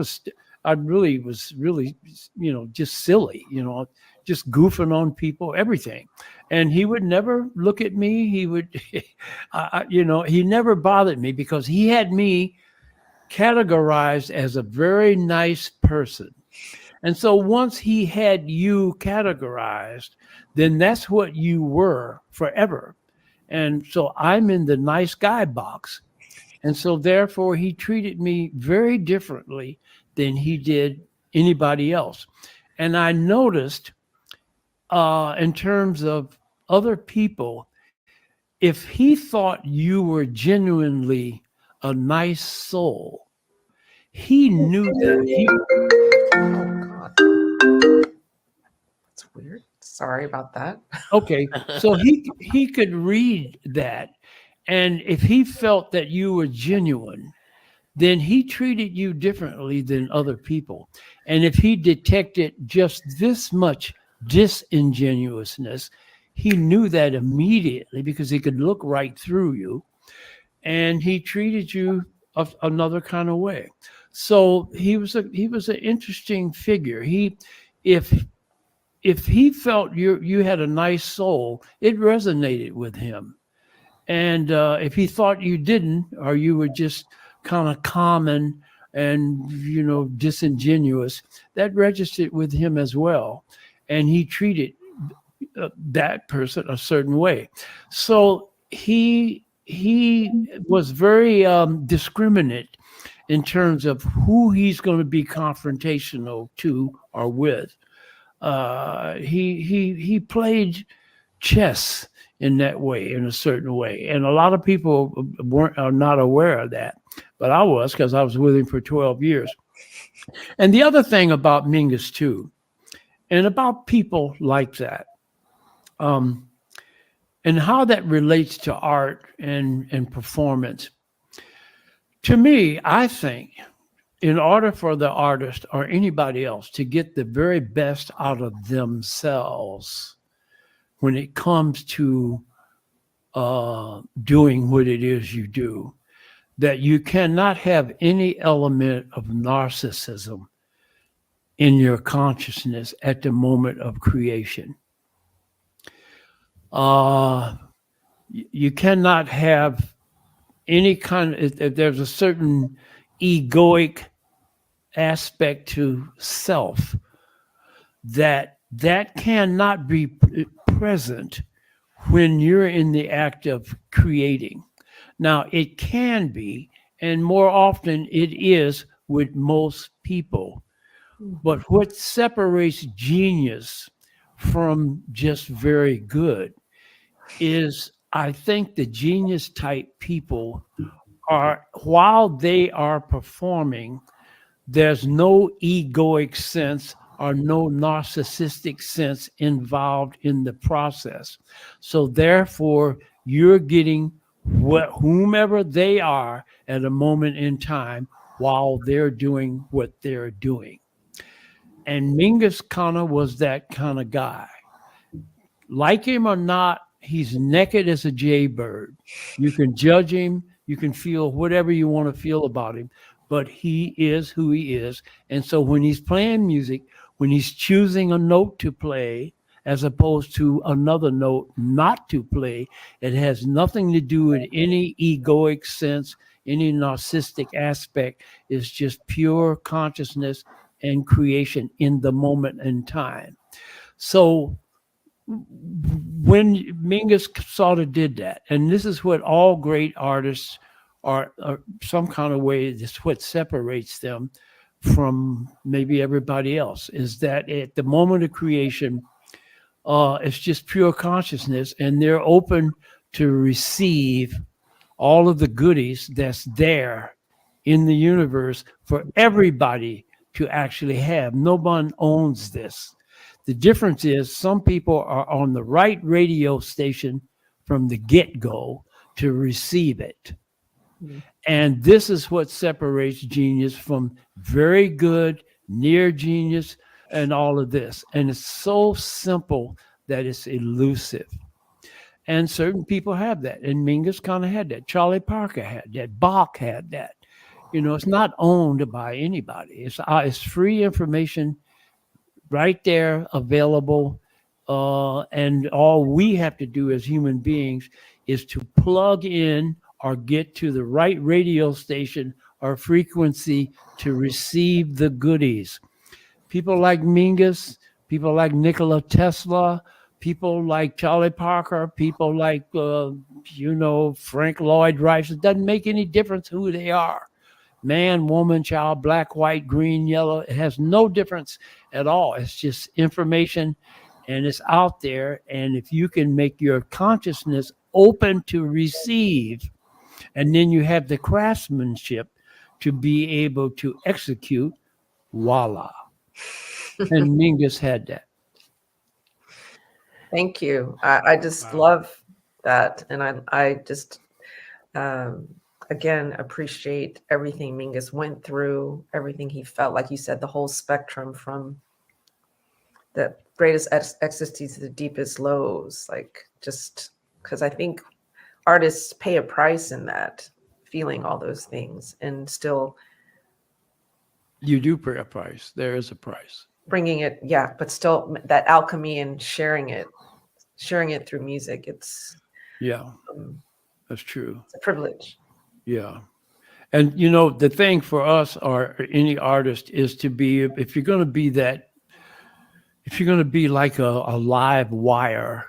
really was just silly, just goofing on people, everything. And he would never look at me. He would, he never bothered me because he had me categorized as a very nice person. And so once he had you categorized, then that's what you were forever. And so I'm in the nice guy box. And so therefore he treated me very differently than he did anybody else. And I noticed in terms of other people, if he thought you were genuinely a nice soul, he knew that. Oh God, that's weird. Sorry about that. Okay, so he could read that, and if he felt that you were genuine, then he treated you differently than other people. And if he detected just this much disingenuousness, he knew that immediately because he could look right through you, and he treated you another kind of way. So he was an interesting figure. If he felt you had a nice soul, it resonated with him. And if he thought you didn't, or you were just kind of common and disingenuous, that registered with him as well. And he treated that person a certain way. So he was very discriminate in terms of who he's going to be confrontational to or with. he played chess in that way, in a certain way, and a lot of people are not aware of that, but I was, because I was with him for 12 years. And the other thing about Mingus too, and about people like that, and how that relates to art and performance. To me, I think in order for the artist or anybody else to get the very best out of themselves when it comes to doing what it is you do, that you cannot have any element of narcissism in your consciousness at the moment of creation. You cannot have any kind of, there's a certain egoic aspect to self that cannot be present when you're in the act of creating. Now, it can be, and more often it is with most people. But what separates genius from just very good is, I think the genius type people are, while they are performing, there's no egoic sense or no narcissistic sense involved in the process. So therefore, you're getting whomever they are at a moment in time while they're doing what they're doing. And Mingus kind of was that kind of guy. Like him or not, he's naked as a jaybird. You can judge him, you can feel whatever you want to feel about him, but he is who he is. And so when he's playing music, when he's choosing a note to play as opposed to another note not to play, it has nothing to do with any egoic sense, any narcissistic aspect. It's just pure consciousness and creation in the moment in time. So when Mingus sort of did that, and this is what all great artists are some kind of way, this is what separates them from maybe everybody else, is that at the moment of creation, it's just pure consciousness, and they're open to receive all of the goodies that's there in the universe for everybody to actually have. No one owns this. The difference is some people are on the right radio station from the get-go to receive it. Mm-hmm. And this is what separates genius from very good, near genius, and all of this. And it's so simple that it's elusive. And certain people have that. And Mingus kind of had that. Charlie Parker had that. Bach had that. You know, it's not owned by anybody. It's free information right there available. And all we have to do as human beings is to plug in or get to the right radio station or frequency to receive the goodies. People like Mingus, people like Nikola Tesla, people like Charlie Parker, people like, Frank Lloyd Wright. It doesn't make any difference who they are. Man, woman, child, black, white, green, yellow. It has no difference at all. It's just information, and it's out there. And if you can make your consciousness open to receive, and then you have the craftsmanship to be able to execute, voila. And Mingus had that. Thank you. I just love that. And I just, again, appreciate everything Mingus went through, everything he felt, like you said, the whole spectrum from the greatest ecstasy to the deepest lows, like just because I think artists pay a price in that, feeling all those things and still. You do pay a price. There is a price. Bringing it, yeah, but still that alchemy and sharing it through music. It's that's true. It's a privilege. Yeah. And the thing for us or any artist is to be, if you're going to be like a live wire,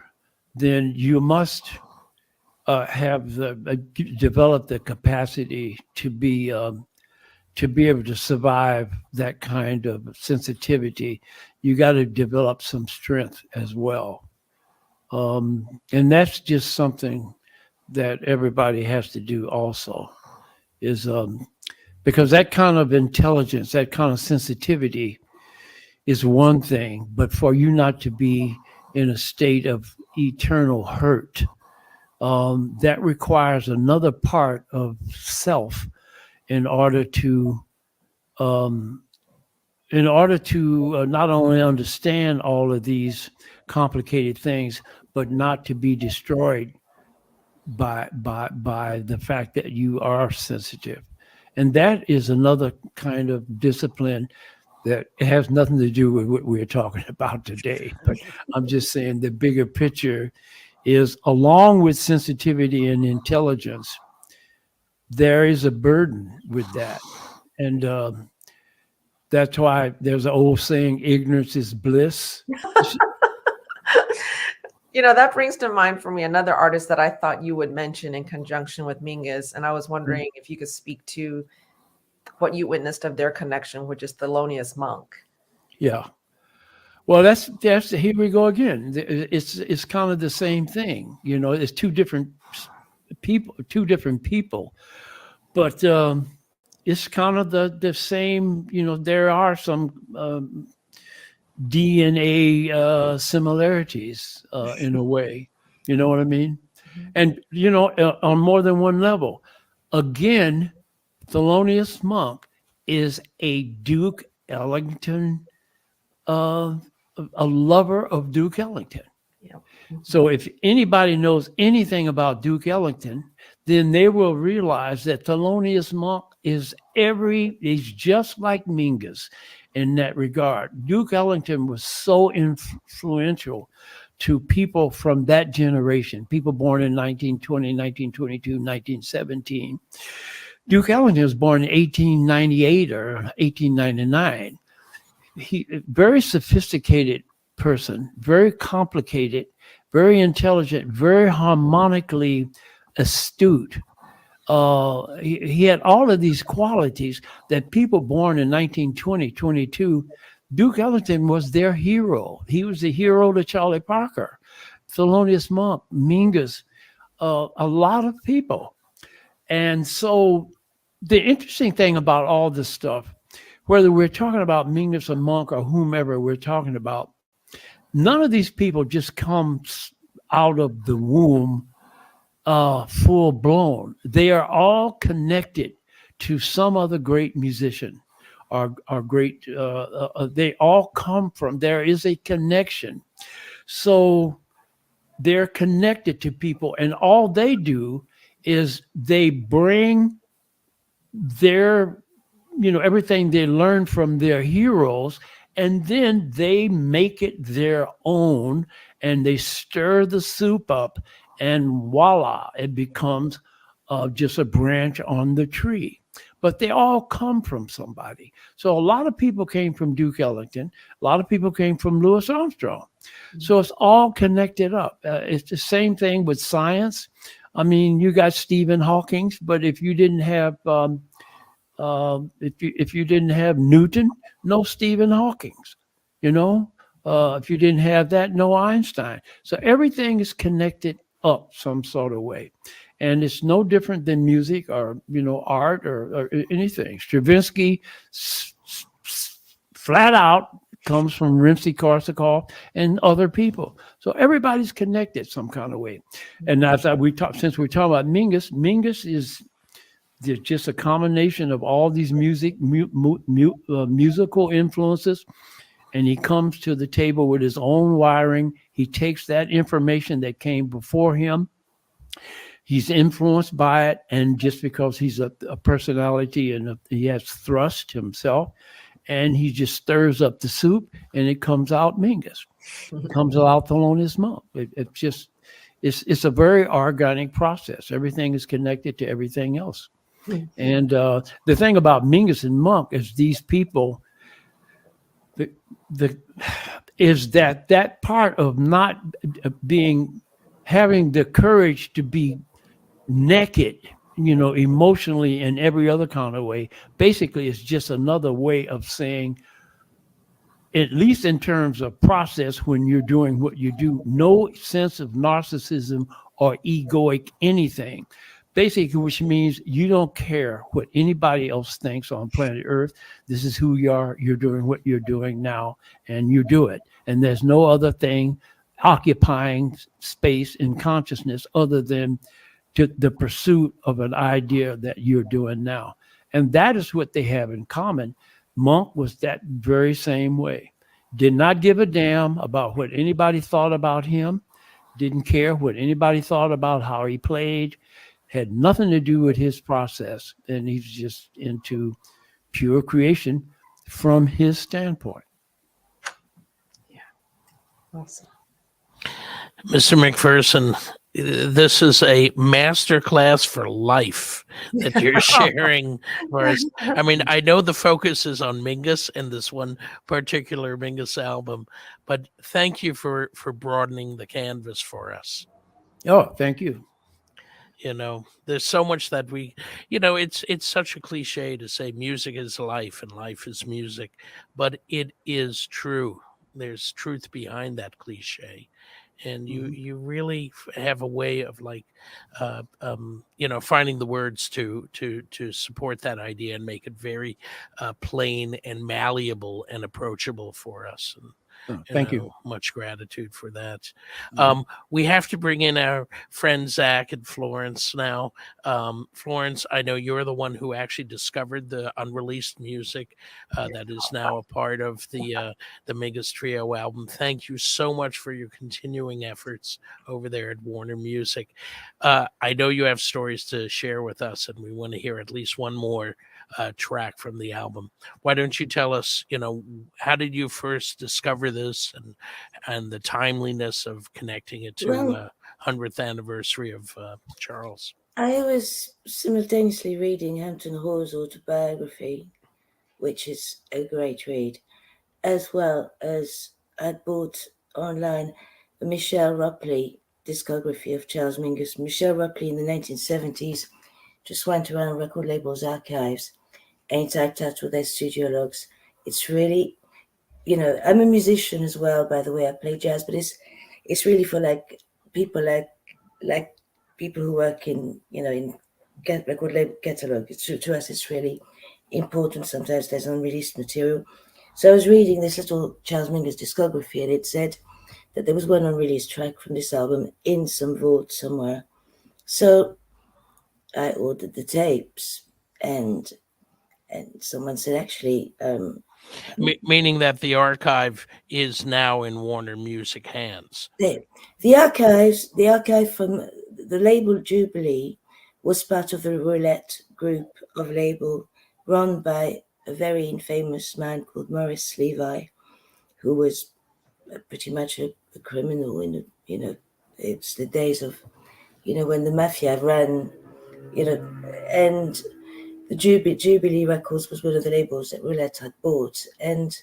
then you must have develop the capacity to be to be able to survive that kind of sensitivity, you got to develop some strength as well. And that's just something that everybody has to do also, is because that kind of intelligence, that kind of sensitivity is one thing, but for you not to be in a state of eternal hurt, that requires another part of self in order to not only understand all of these complicated things, but not to be destroyed by the fact that you are sensitive. And that is another kind of discipline that has nothing to do with what we're talking about today. But I'm just saying the bigger picture is, along with sensitivity and intelligence, there is a burden with that. And that's why there's an old saying, ignorance is bliss. That brings to mind for me another artist that I thought you would mention in conjunction with Mingus. And I was wondering if you could speak to what you witnessed of their connection, which is Thelonious Monk. Yeah. Well, that's here we go again. It's kind of the same thing. It's two different people, but it's kind of the same. There are some DNA similarities in a way. You know what I mean? And on more than one level. Again, Thelonious Monk is a Duke Ellington, a lover of Duke Ellington. Yep. So if anybody knows anything about Duke Ellington, then they will realize that Thelonious Monk is just like Mingus in that regard. Duke Ellington was so influential to people from that generation, people born in 1920, 1922, 1917. Duke Ellington was born in 1898 or 1899. Very sophisticated person, very complicated, very intelligent, very harmonically astute. He had all of these qualities that people born in 1920, 22, Duke Ellington was their hero. He was the hero to Charlie Parker, Thelonious Monk, Mingus, a lot of people. And so the interesting thing about all this stuff, whether we're talking about Mingus or Monk or whomever we're talking about, none of these people just come out of the womb full blown. They are all connected to some other great musician or great, they all come from, there is a connection. So they're connected to people, and all they do is they bring their, everything they learned from their heroes, and then they make it their own, and they stir the soup up, and voila, it becomes just a branch on the tree. But they all come from somebody. So a lot of people came from Duke Ellington. A lot of people came from Louis Armstrong. So it's all connected up. It's the same thing with science. I mean, you got Stephen Hawking, but if you didn't have if you didn't have Newton, no Stephen Hawking. If you didn't have that, no Einstein. So everything is connected up some sort of way. And it's no different than music or, art or anything. Stravinsky, flat out, comes from Rimsky-Korsakov and other people. So everybody's connected some kind of way. And since we're talking about Mingus, Mingus is just a combination of all these musical influences. And he comes to the table with his own wiring. He takes that information that came before him. He's influenced by it, and just because he's a personality and he has thrust himself, and he just stirs up the soup, and it comes out Mingus. It comes out Thelonious Monk. It's a very organic process. Everything is connected to everything else. And the thing about Mingus and Monk is these people, is that part of not having the courage to be naked emotionally and every other kind of way. Basically, it's just another way of saying, at least in terms of process, when you're doing what you do, no sense of narcissism or egoic anything. Basically, which means you don't care what anybody else thinks on planet Earth. This is who you are. You're doing what you're doing now, and you do it. And there's no other thing occupying space in consciousness other than the pursuit of an idea that you're doing now. And that is what they have in common. Monk was that very same way. Did not give a damn about what anybody thought about him. Didn't care what anybody thought about how he played. Had nothing to do with his process. And he's just into pure creation from his standpoint. Awesome. Mr. McPherson, this is a masterclass for life that you're sharing for us. I mean, I know the focus is on Mingus and this one particular Mingus album, but thank you for broadening the canvas for us. Oh, thank you. There's so much that it's such a cliche to say music is life and life is music, but it is true. There's truth behind that cliche. And you really have a way of finding the words to support that idea and make it very plain and malleable and approachable for us. And, thank you. Much gratitude for that. We have to bring in our friend Zach and Florence now. Florence, I know you're the one who actually discovered the unreleased music that is now a part of the Mingus Trio album. Thank you so much for your continuing efforts over there at Warner Music. I know you have stories to share with us, and we want to hear at least one more track from the album. Why don't you tell us, how did you first discover this and the timeliness of connecting it to 100th anniversary of Charles? I was simultaneously reading Hampton Hall's autobiography, which is a great read, as well as I'd bought online the Michel Rupley discography of Charles Mingus. Michel Rupley in the 1970s just went around record labels' archives and he typed out all their studio logs. It's really, I'm a musician as well, by the way. I play jazz, but it's really for people like people who work in record label catalog. To us, it's really important. Sometimes there's unreleased material. So I was reading this little Charles Mingus discography, and it said that there was one unreleased track from this album in some vault somewhere. So I ordered the tapes, and someone said, actually, meaning that the archive is now in Warner Music hands. The archive from the label Jubilee was part of the Roulette group of label run by a very infamous man called Maurice Levi, who was pretty much a criminal it's the days of, when the mafia ran, and the Jubilee Records was one of the labels that Roulette had bought, and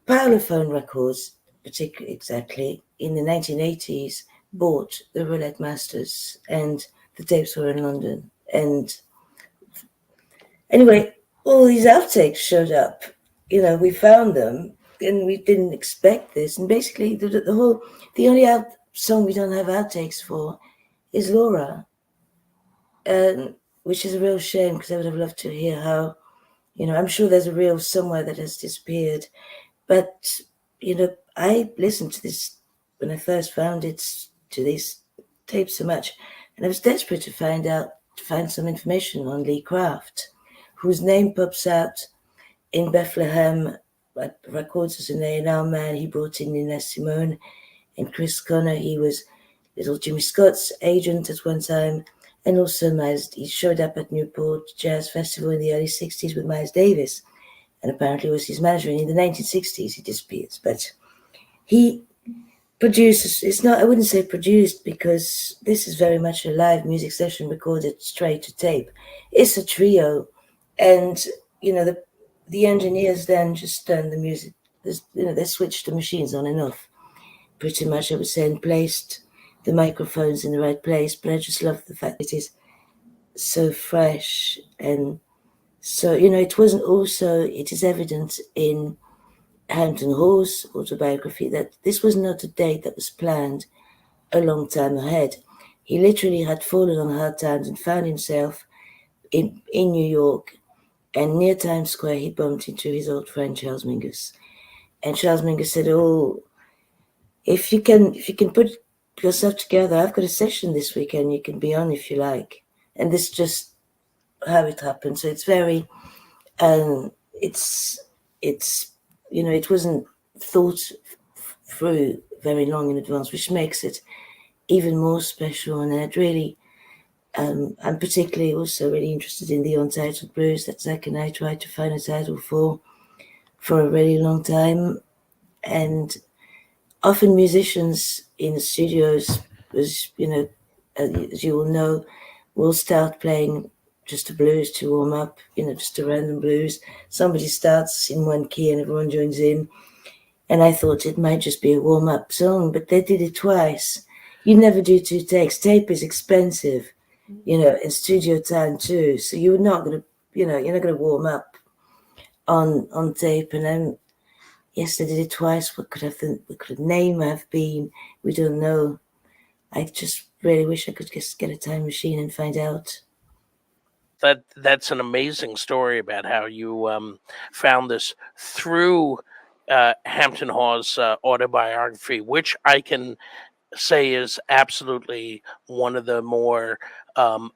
Parlophone Records, particularly exactly in the 1980s, bought the Roulette Masters, and the tapes were in London. And anyway, all these outtakes showed up. We found them, and we didn't expect this. And basically, the only song we don't have outtakes for is Laura, which is a real shame, because I would have loved to hear how, I'm sure there's a reel somewhere that has disappeared. But, I listened to this when I first found to these tapes so much, and I was desperate to find some information on Lee Kraft, whose name pops out in Bethlehem Records as an A&R man. He brought in Nina Simone and Chris Connor. He was little Jimmy Scott's agent at one time, and also he showed up at Newport Jazz Festival in the early 60s with Miles Davis, and apparently was his manager. And in the 1960s, he disappears. But he produces, I wouldn't say produced, because this is very much a live music session recorded straight to tape. It's a trio, and, the engineers then just turn the music, they switched the machines on and off, pretty much, I would say, and placed the microphones in the right place. But I just love the fact it is so fresh. And so, you know, it wasn't also, it is evident in Hampton Hall's autobiography that this was not a date that was planned a long time ahead. He literally had fallen on hard times and found himself in New York, and near Times Square he bumped into his old friend Charles Mingus. And Charles Mingus said, "Oh, if you can put yourself together, I've got a session this weekend, you can be on if you like." And this is just how it happened. So it's very it's you know, it wasn't thought through very long in advance, which makes it even more special. And I'd really I'm particularly also really interested in the Untitled Blues that Zach and I tried to find a title for a really long time. And often musicians in the studios, as you know, as you will know, will start playing just a blues to warm up, you know, just a random blues. Somebody starts in one key and everyone joins in. And I thought it might just be a warm-up song, but they did it twice. You never do two takes. Tape is expensive, you know, in studio time too. So you're not going to, you know, you're not going to warm up on tape. And then, yes, they did it twice. What could the name have been? We don't know. I just really wish I could just get a time machine and find out. That's an amazing story about how you found this through Hampton Hall's autobiography, which I can say is absolutely one of the more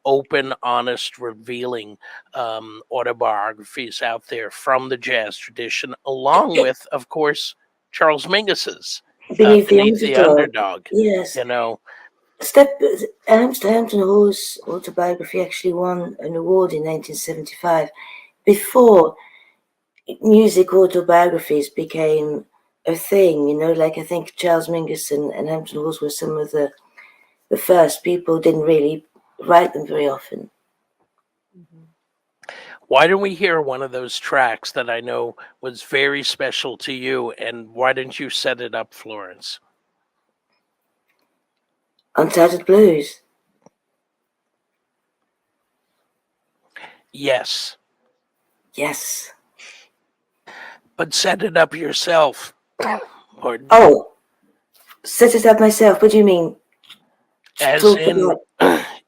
open, honest, revealing autobiographies out there from the jazz tradition, along with, of course, Charles Mingus's Beneath the Beneath the Underdog. Underdog. Yes. You know, Hampton Hall's autobiography actually won an award in 1975 before music autobiographies became a thing, you know, like I think Charles Mingus and Hampton Hall's were some of the first. People didn't really write them very often. why don't we hear one of those tracks that I know was very special to you, and why didn't you set it up, Florence? Untitled Blues. Yes, Yes. but set it up yourself. Or Oh, set it up myself. What do you mean? as Talk in, about-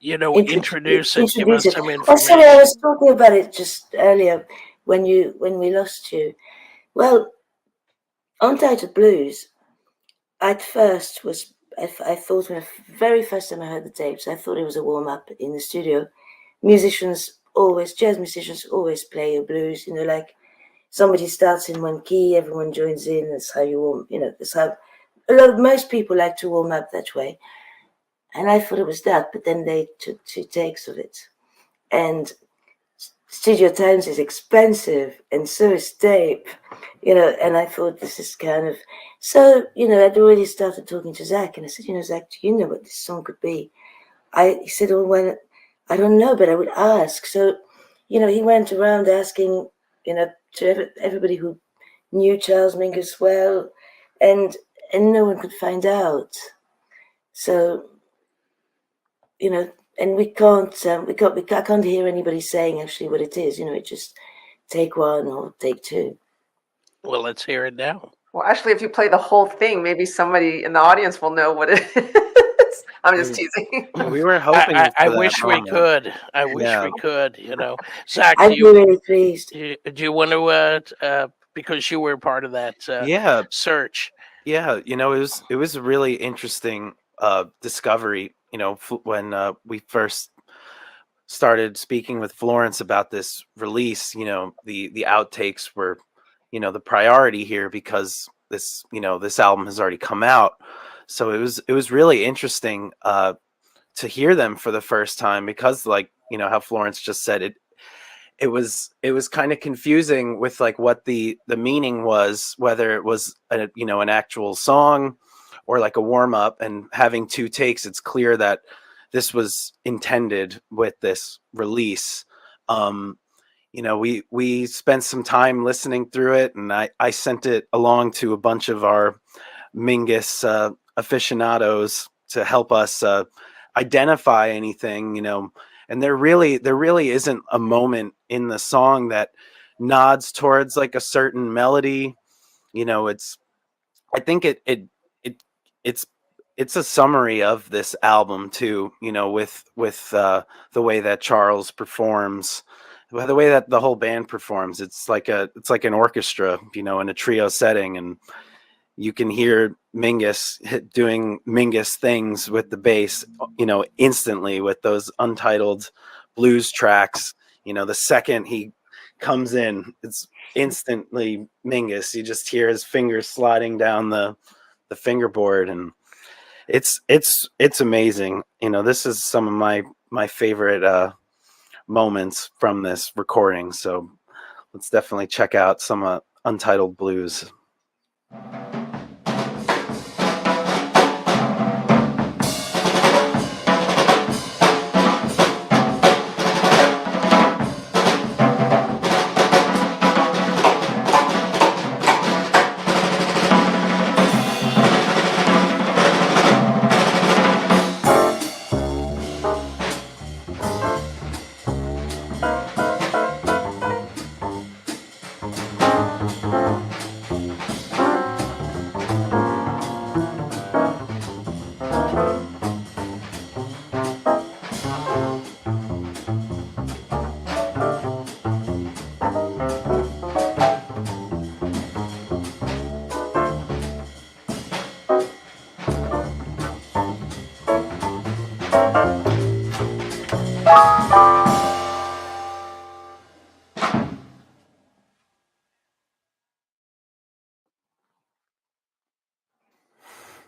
introduce it, give us introduce it. some Oh, information. sorry, I was talking about it just earlier when we lost you. Well, Untitled Blues, at first was, I thought when the very first time I heard the tapes, I thought it was a warm-up in the studio. Jazz musicians always play a blues, you know, like somebody starts in one key, everyone joins in, that's how you warm, you know, that's how most people like to warm up that way. And I thought it was that, but then they took two takes of it. And studio times is expensive, and so is tape, you know, and I thought this is kind of, so, you know, I'd already started talking to Zach, and I said, you know, Zach, do you know what this song could be? He said, oh, well, I don't know, but I would ask. So, you know, he went around asking, you know, to everybody who knew Charles Mingus well, and no one could find out. So, you know, and I can't hear anybody saying actually what it is. You know, it just take one or take two. Well, let's hear it now. Well, actually, if you play the whole thing, maybe somebody in the audience will know what it is. I'm just teasing. We were hoping. I wish we could. I wish we could. You know, Zach, I'd be really pleased. do you want to? Because you were part of that search. Yeah, you know, it was a really interesting discovery. You know, when we first started speaking with Florence about this release, you know, the outtakes were, you know, the priority here because this, you know, this album has already come out. So it was really interesting to hear them for the first time because, like, you know, how Florence just said, it was kind of confusing with like what the meaning was, whether it was you know, an actual song or like a warm up. And having two takes, it's clear that this was intended with this release. You know, we spent some time listening through it, and I sent it along to a bunch of our Mingus aficionados to help us identify anything, you know, And there really isn't a moment in the song that nods towards like a certain melody. You know, I think it's a summary of this album too, you know, with the way that Charles performs, the way that the whole band performs. It's like an orchestra, you know, in a trio setting, and you can hear Mingus doing Mingus things with the bass, you know, instantly with those untitled blues tracks. You know, the second he comes in, it's instantly Mingus. You just hear his fingers sliding down the fingerboard, and it's amazing. You know, this is some of my favorite moments from this recording. So let's definitely check out some Untitled Blues.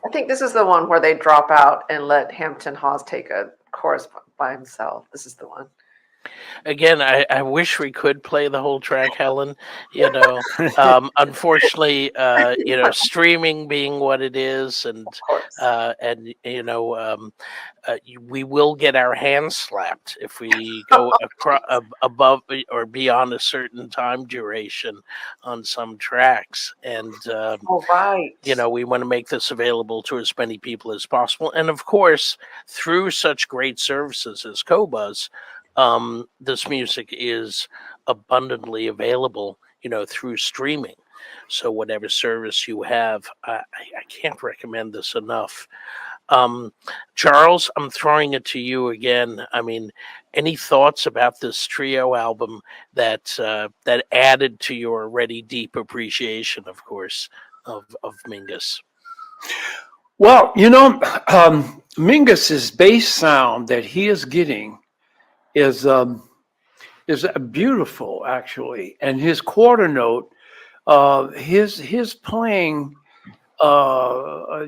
I think this is the one where they drop out and let Hampton Hawes take a chorus by himself. This is the one. Again, I wish we could play the whole track, Helen. You know, unfortunately, you know, streaming being what it is, and you know, we will get our hands slapped if we go above or beyond a certain time duration on some tracks. And you know, we want to make this available to as many people as possible, and of course, through such great services as Qobuz, this music is abundantly available, you know, through streaming. So whatever service you have, I can't recommend this enough. Charles, I'm throwing it to you again. I mean, any thoughts about this trio album that added to your already deep appreciation, of course, of Mingus? Well, you know, Mingus's bass sound that he is getting is beautiful, actually, and his quarter note, his playing,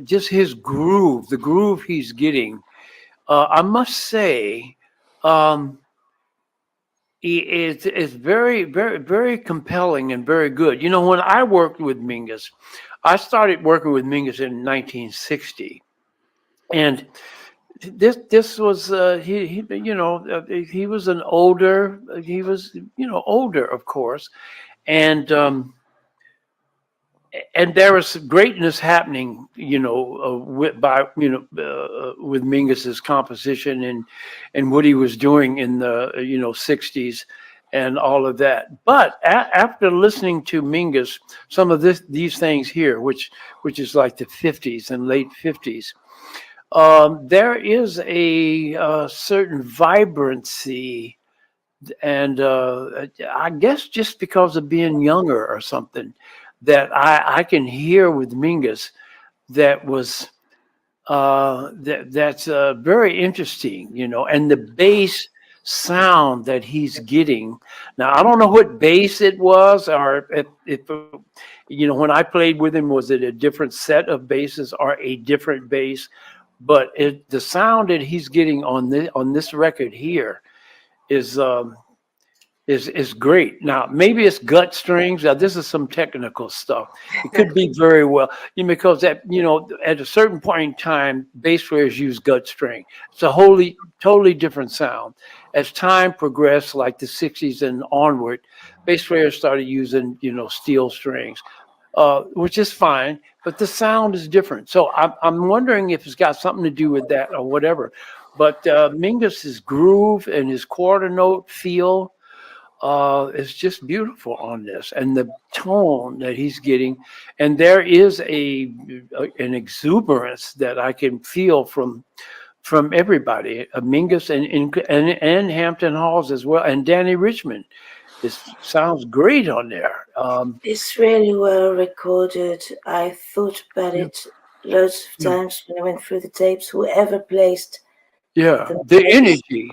just his groove, the groove he's getting, I must say, it's very, very, very compelling and very good. You know, when I worked with Mingus, I started working with Mingus in 1960, and this was he you know, he was older, of course, and there was greatness happening, you know, with Mingus's composition and what he was doing in the 60s and all of that. But after listening to Mingus, some of these things here, which is like the 50s and late 50s. There is a certain vibrancy, and I guess just because of being younger or something, that I can hear with Mingus that was that's very interesting, you know, and the bass sound that he's getting. Now, I don't know what bass it was, or if you know, when I played with him, was it a different set of basses or a different bass? But the sound that he's getting on this record here is great. Now, maybe it's gut strings. Now, this is some technical stuff. It could be very well, because at a certain point in time, bass players use gut string. It's a totally different sound. As time progressed, like the 60s and onward, bass players started using, steel strings. Which is fine, but the sound is different. So I'm wondering if it's got something to do with that or whatever. But Mingus's groove and his quarter note feel is just beautiful on this, and the tone that he's getting, and there is an exuberance that I can feel from everybody, Mingus and Hampton Halls as well, and Danny Richmond. This sounds great on there. It's really well recorded. I thought about it loads of times when I went through the tapes. Whoever placed The energy.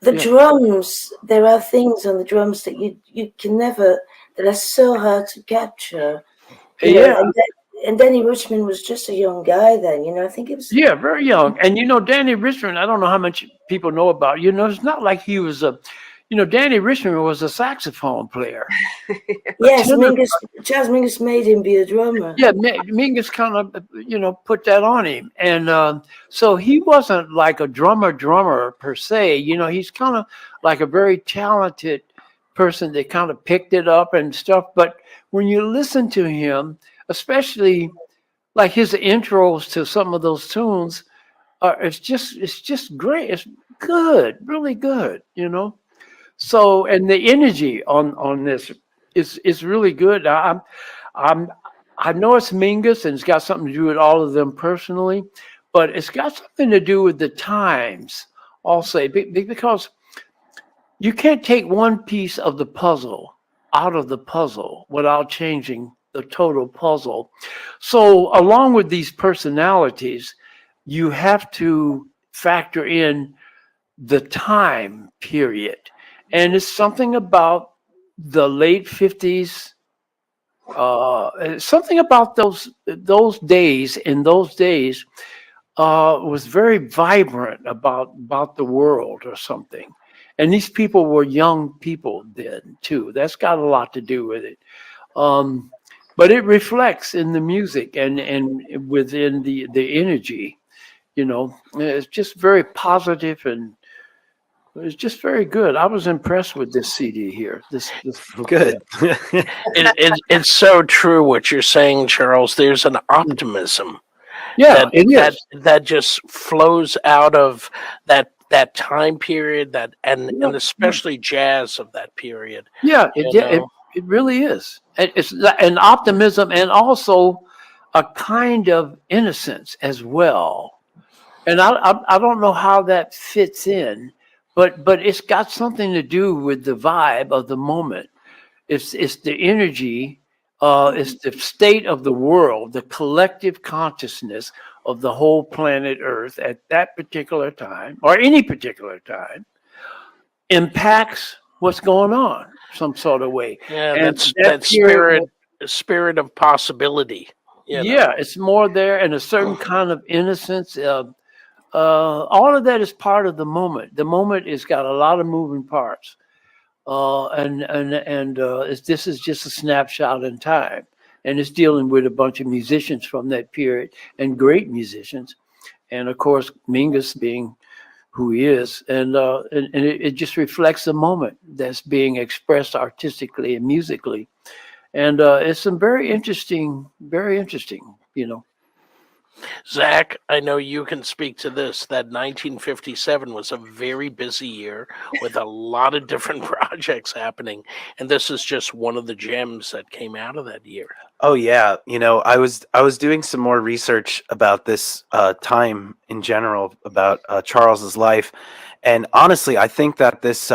the drums, there are things on the drums that you can never, that are so hard to capture. You know, and Danny Richmond was just a young guy then, I think it was. Yeah, very young. And, Danny Richmond, I don't know how much people know about, it's not like he was Danny Richmond was a saxophone player. Yes, Charles Mingus made him be a drummer. Yeah, Mingus kind of, put that on him. And so he wasn't like a drummer per se. He's kind of like a very talented person that kind of picked it up and stuff. But when you listen to him, especially like his intros to some of those tunes, it's just great. It's good, really good, So, and the energy on this is really good. I know it's Mingus and it's got something to do with all of them personally, but it's got something to do with the times also, because you can't take one piece of the puzzle out of the puzzle without changing the total puzzle. So along with these personalities, you have to factor in the time period. And it's something about the late 50s, something about those days was very vibrant about the world or something. And these people were young people then too. That's got a lot to do with it. But it reflects in the music and within the energy, it's just very positive and it's just very good. I was impressed with this CD here. This Good. It's so true what you're saying, Charles. There's an optimism that just flows out of that time period, and especially jazz of that period. Yeah, it really is. It's an optimism and also a kind of innocence as well. And I don't know how that fits in. But it's got something to do with the vibe of the moment. It's the energy, it's the state of the world, the collective consciousness of the whole planet Earth at that particular time, or any particular time, impacts what's going on some sort of way. Yeah, And that spirit of possibility. Yeah, it's more there, and a certain kind of innocence. All of that is part of the moment. The moment has got a lot of moving parts, this is just a snapshot in time, and it's dealing with a bunch of musicians from that period and great musicians, and of course Mingus being who he is, and it just reflects the moment that's being expressed artistically and musically, and it's some very interesting, Zach, I know you can speak to this. That 1957 was a very busy year with a lot of different projects happening. And this is just one of the gems that came out of that year. Oh yeah. I was doing some more research about this time in general, about Charles's life. And honestly, I think that this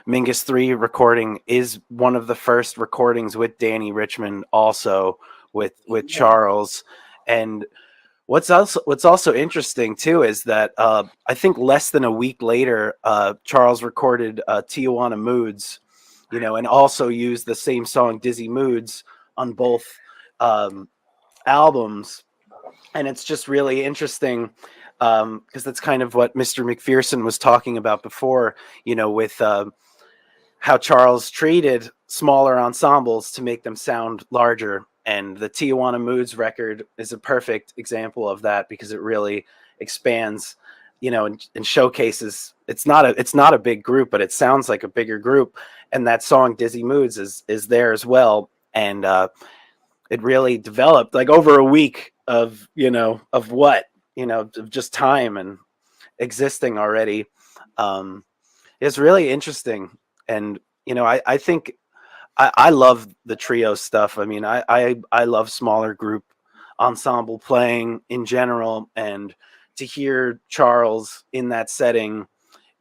Mingus 3 recording is one of the first recordings with Danny Richmond, also with Charles. And what's also interesting too is that I think less than a week later, Charles recorded Tijuana Moods, and also used the same song Dizzy Moods on both albums. And it's just really interesting because that's kind of what Mr. McPherson was talking about before, with how Charles treated smaller ensembles to make them sound larger. And the Tijuana Moods record is a perfect example of that, because it really expands, and showcases. It's not a big group, but it sounds like a bigger group. And that song Dizzy Moods is there as well. And it really developed like over a week of just time. And existing already. It's really interesting. And, you know, I think I love the trio stuff. I mean, I love smaller group ensemble playing in general, and to hear Charles in that setting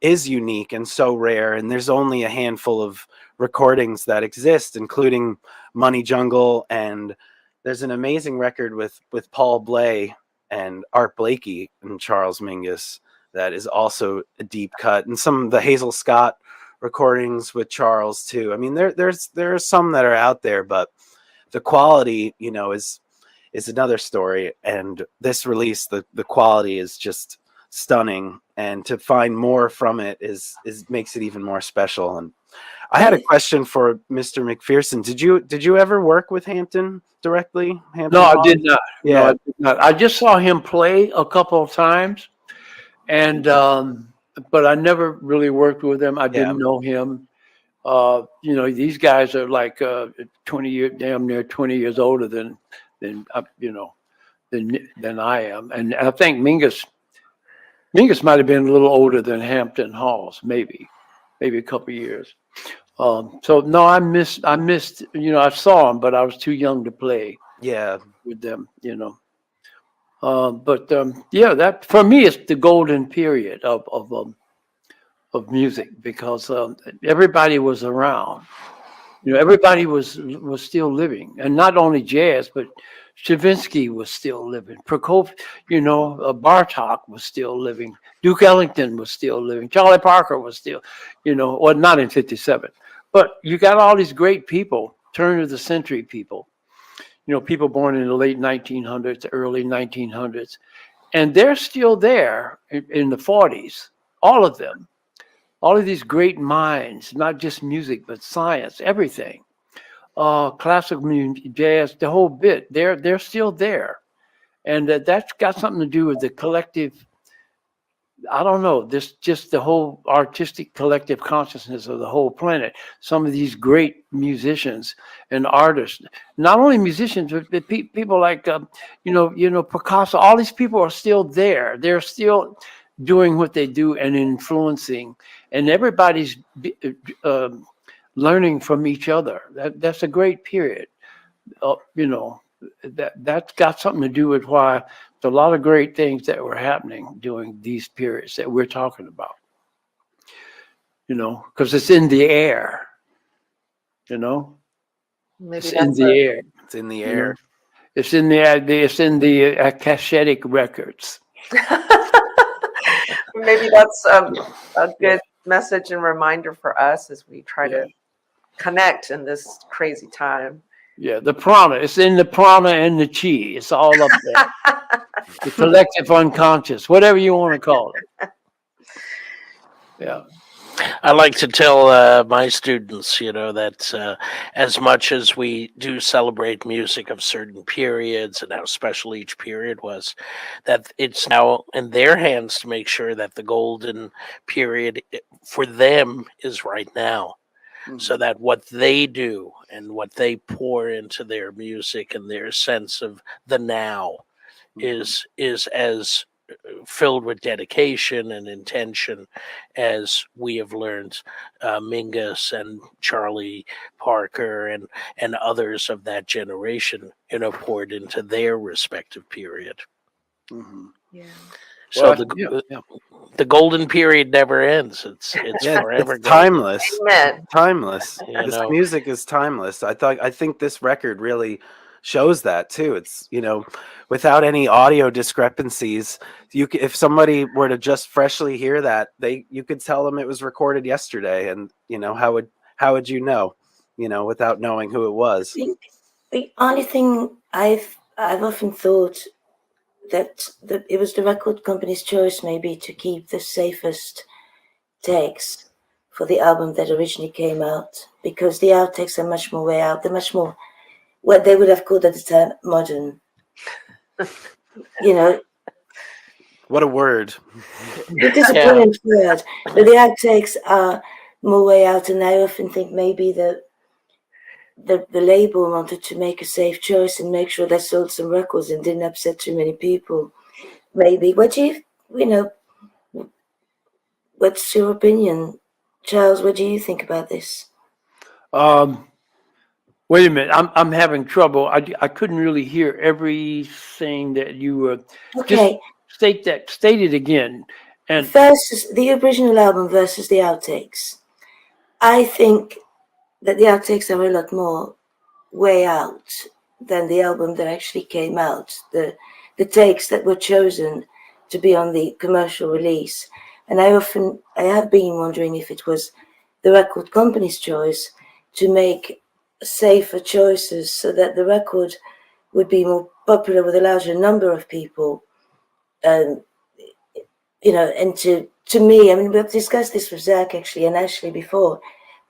is unique and so rare. And there's only a handful of recordings that exist, including Money Jungle, and there's an amazing record with Paul Bley and Art Blakey and Charles Mingus that is also a deep cut, and some of the Hazel Scott recordings with Charles too. I mean, there are some that are out there, but the quality, you know, is another story. And this release, the quality is just stunning, and to find more from it is makes it even more special. And I had a question for Mr. McPherson. Did you ever work with Hampton directly? No, I did not. Yeah. No, I did not. I just saw him play a couple of times, and but I never really worked with him. I didn't know him. You know, these guys are like 20 years, damn near 20 years older than you know, than I am. And I think Mingus might have been a little older than Hampton Halls, maybe a couple of years. So no, I missed, you know, I saw him, but I was too young to play with them, you know. Yeah, that for me is the golden period of music, because everybody was around. You know, everybody was still living, and not only jazz, but Stravinsky was still living. Prokofiev, you know, Bartok was still living. Duke Ellington was still living. Charlie Parker was still, you know, well, not in '57, but you got all these great people, turn of the century people. You know, people born in the late 1900s, early 1900s, and they're still there in the 40s, all of them. All of these great minds, not just music, but science, everything, classical music, jazz, the whole bit, they're still there. And that's got something to do with the collective, I don't know, just the whole artistic collective consciousness of the whole planet. Some of these great musicians and artists, not only musicians, but people like, you know, Picasso, all these people are still there. They're still doing what they do and influencing, and everybody's learning from each other. That's a great period. You know, that's got something to do with why there's a lot of great things that were happening during these periods that we're talking about. You know, because it's in the air. You know, it's in the air. It's in the air. It's in the Akashic records. Maybe that's a good message and reminder for us as we try to connect in this crazy time. Yeah, the prana. It's in the prana and the chi. It's all up there. The collective unconscious, whatever you want to call it. Yeah. I like to tell my students, you know, that as much as we do celebrate music of certain periods and how special each period was, that it's now in their hands to make sure that the golden period for them is right now. Mm-hmm. So that what they do and what they pour into their music and their sense of the now is as filled with dedication and intention as we have learned Mingus and Charlie Parker and others of that generation, you know, poured into their respective period. Mm-hmm. Yeah. So the golden period never ends. It's forever. It's timeless. Amen. Timeless. This music is timeless. I think this record really shows that too. It's, you know, without any audio discrepancies, if somebody were to just freshly hear that, you could tell them it was recorded yesterday, and you know, how would you know, without knowing who it was? The only thing I've often thought that it was the record company's choice maybe to keep the safest takes for the album that originally came out, because the outtakes are much more way out. They're much more what they would have called at the time modern. You know, what a word. It is a brilliant word, but the outtakes are more way out, and I often think maybe the label wanted to make a safe choice and make sure they sold some records and didn't upset too many people. Maybe, but you know, what's your opinion, Charles? What do you think about this? Wait a minute, I'm having trouble. I couldn't really hear everything that you were. Okay. Just state it again. And Versus the original album versus the outtakes. I think that the outtakes are a lot more way out than the album that actually came out. The takes that were chosen to be on the commercial release. And I have been wondering if it was the record company's choice to make safer choices so that the record would be more popular with a larger number of people. And to me, I mean, we've discussed this with Zach actually and Ashley before.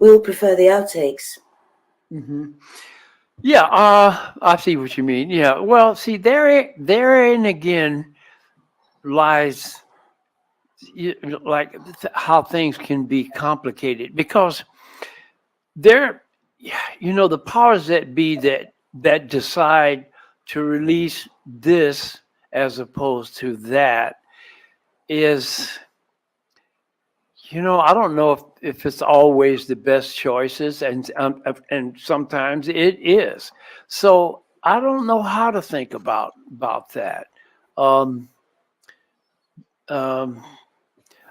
We all prefer the outtakes. mm-hmm. Yeah, I see what you mean. Yeah, well, see, therein again lies how things can be complicated, because the powers that be that decide to release this as opposed to that is, I don't know if it's always the best choices, and sometimes it is. So I don't know how to think about that.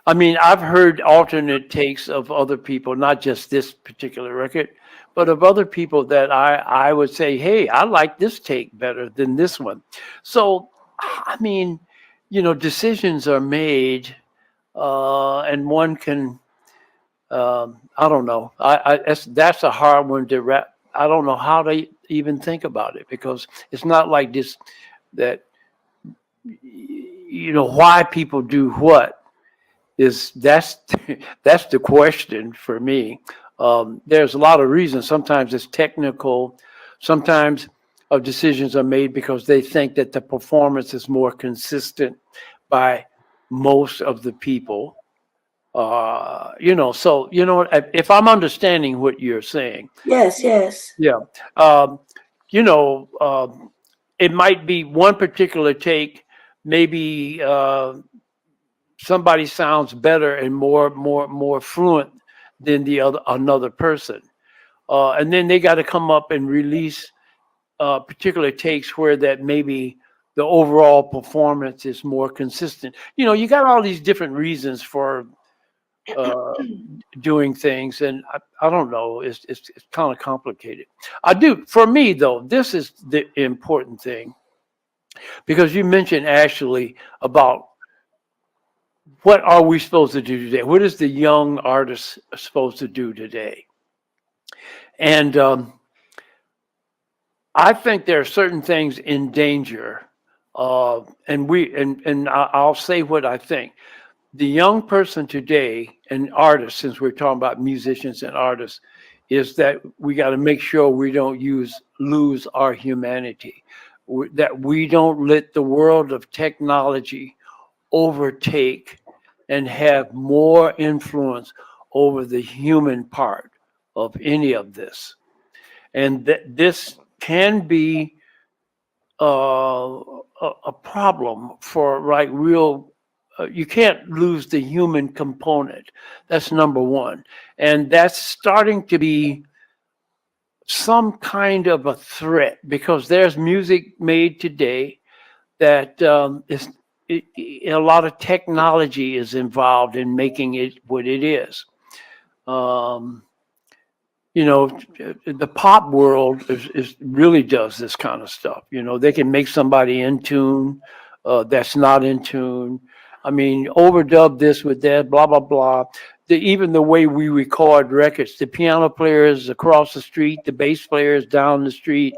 I mean, I've heard alternate takes of other people, not just this particular record, but of other people that I would say, hey, I like this take better than this one. So, I mean, decisions are made, and one can, I don't know. That's a hard one to wrap. I don't know how to even think about it, because it's not like this, that, why people do what that's the question for me. There's a lot of reasons. Sometimes it's technical. Sometimes decisions are made because they think that the performance is more consistent by most of the people. So, if I'm understanding what you're saying. Yes. Yeah. It might be one particular take, maybe somebody sounds better and more fluent than another person. And then they got to come up and release particular takes where that maybe the overall performance is more consistent. You got all these different reasons for doing things, and I don't know. It's kind of complicated. For me though, this is the important thing, because you mentioned Ashley about what are we supposed to do today? What is the young artist supposed to do today? And I think there are certain things in danger, and I'll say what I think. The young person today, and artists, since we're talking about musicians and artists, is that we got to make sure we don't lose our humanity, that we don't let the world of technology overtake and have more influence over the human part of any of this. And that this can be a problem for real. You can't lose the human component. That's number one. And that's starting to be some kind of a threat, because there's music made today that a lot of technology is involved in making it what it is. The pop world really does this kind of stuff. They can make somebody in tune that's not in tune. I mean, overdub this with that, blah, blah, blah. Even the way we record records, the piano players across the street, the bass players down the street,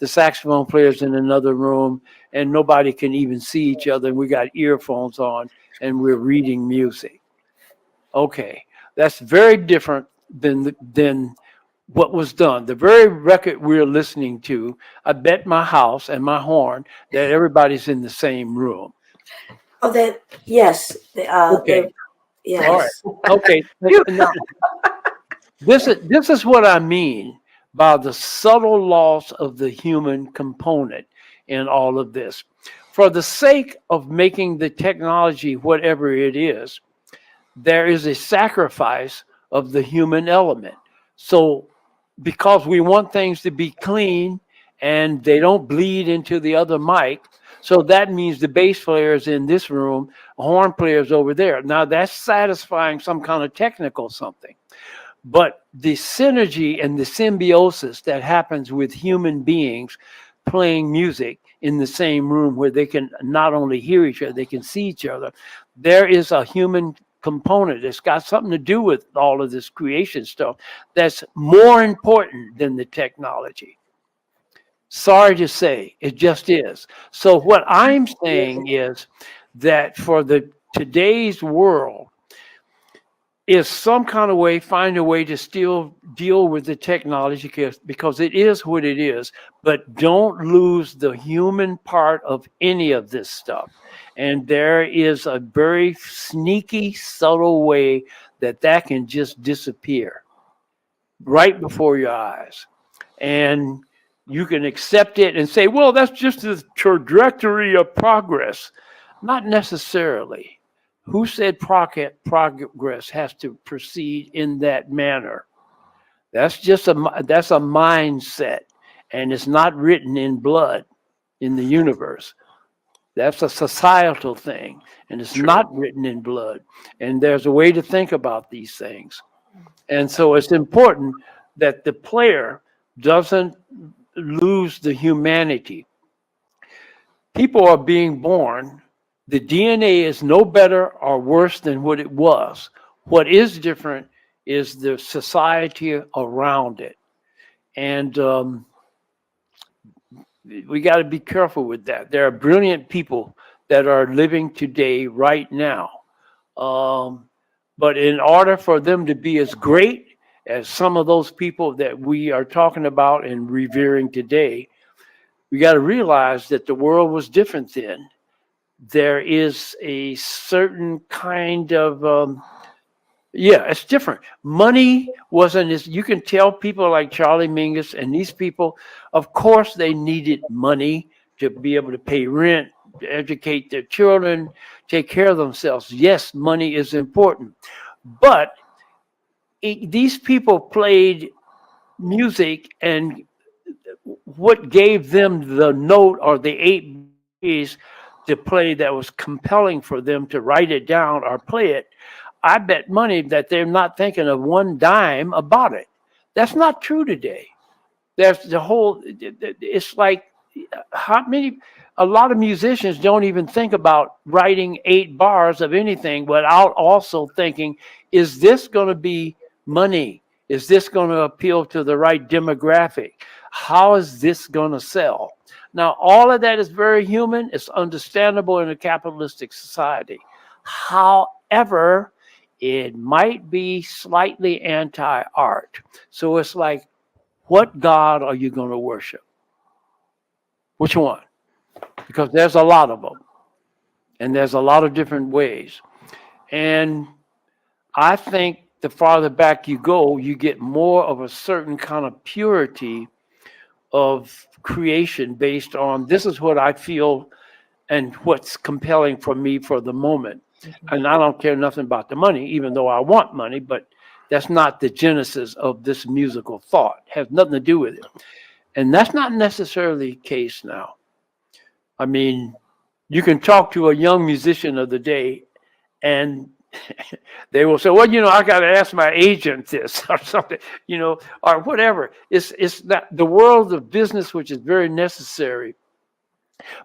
the saxophone players in another room, and nobody can even see each other. And we got earphones on and we're reading music. Okay, that's very different than what was done. The very record we're listening to, I bet my house and my horn that everybody's in the same room. Oh, yes, they are. Okay. Yes. All right. Okay. Now, this is what I mean by the subtle loss of the human component in all of this. For the sake of making the technology whatever it is, there is a sacrifice of the human element. So because we want things to be clean and they don't bleed into the other mic, so that means the bass player is in this room, horn player is over there. Now that's satisfying some kind of technical something. But the synergy and the symbiosis that happens with human beings playing music in the same room where they can not only hear each other, they can see each other. There is a human component that's got something to do with all of this creation stuff that's more important than the technology. Sorry to say, it just is. So what I'm saying is that for today's world, is some kind of way, find a way to still deal with the technology because it is what it is, but don't lose the human part of any of this stuff. And there is a very sneaky, subtle way that can just disappear right before your eyes. And you can accept it and say, well, that's just the trajectory of progress. Not necessarily. Who said progress has to proceed in that manner? That's just a mindset, and it's not written in blood in the universe. That's a societal thing, and it's not written in blood. And there's a way to think about these things. And so it's important that the player doesn't lose the humanity. People are being born. The DNA is no better or worse than what it was. What is different is the society around it. And we got to be careful with that. There are brilliant people that are living today right now. But in order for them to be as great as some of those people that we are talking about and revering today, we got to realize that the world was different then. There is a certain kind of, it's different. Money wasn't as, you can tell people like Charlie Mingus and these people, of course they needed money to be able to pay rent, to educate their children, take care of themselves. Yes, money is important. But these people played music, and what gave them the note or the 8 B's to play that was compelling for them to write it down or play it, I bet money that they're not thinking of one dime about it. That's not true today. There's it's like a lot of musicians don't even think about writing 8 bars of anything without also thinking, is this going to be money? Is this going to appeal to the right demographic? How is this going to sell? Now, all of that is very human. It's understandable in a capitalistic society. However, it might be slightly anti-art. So it's like, what God are you going to worship? Which one? Because there's a lot of them. And there's a lot of different ways. And I think the farther back you go, you get more of a certain kind of purity of creation based on this is what I feel and what's compelling for me for the moment. And I don't care nothing about the money, even though I want money, but that's not the genesis of this musical thought. It has nothing to do with it. And that's not necessarily the case now. I mean, you can talk to a young musician of the day and they will say, well, I got to ask my agent this or something, or whatever. It's not the world of business, which is very necessary,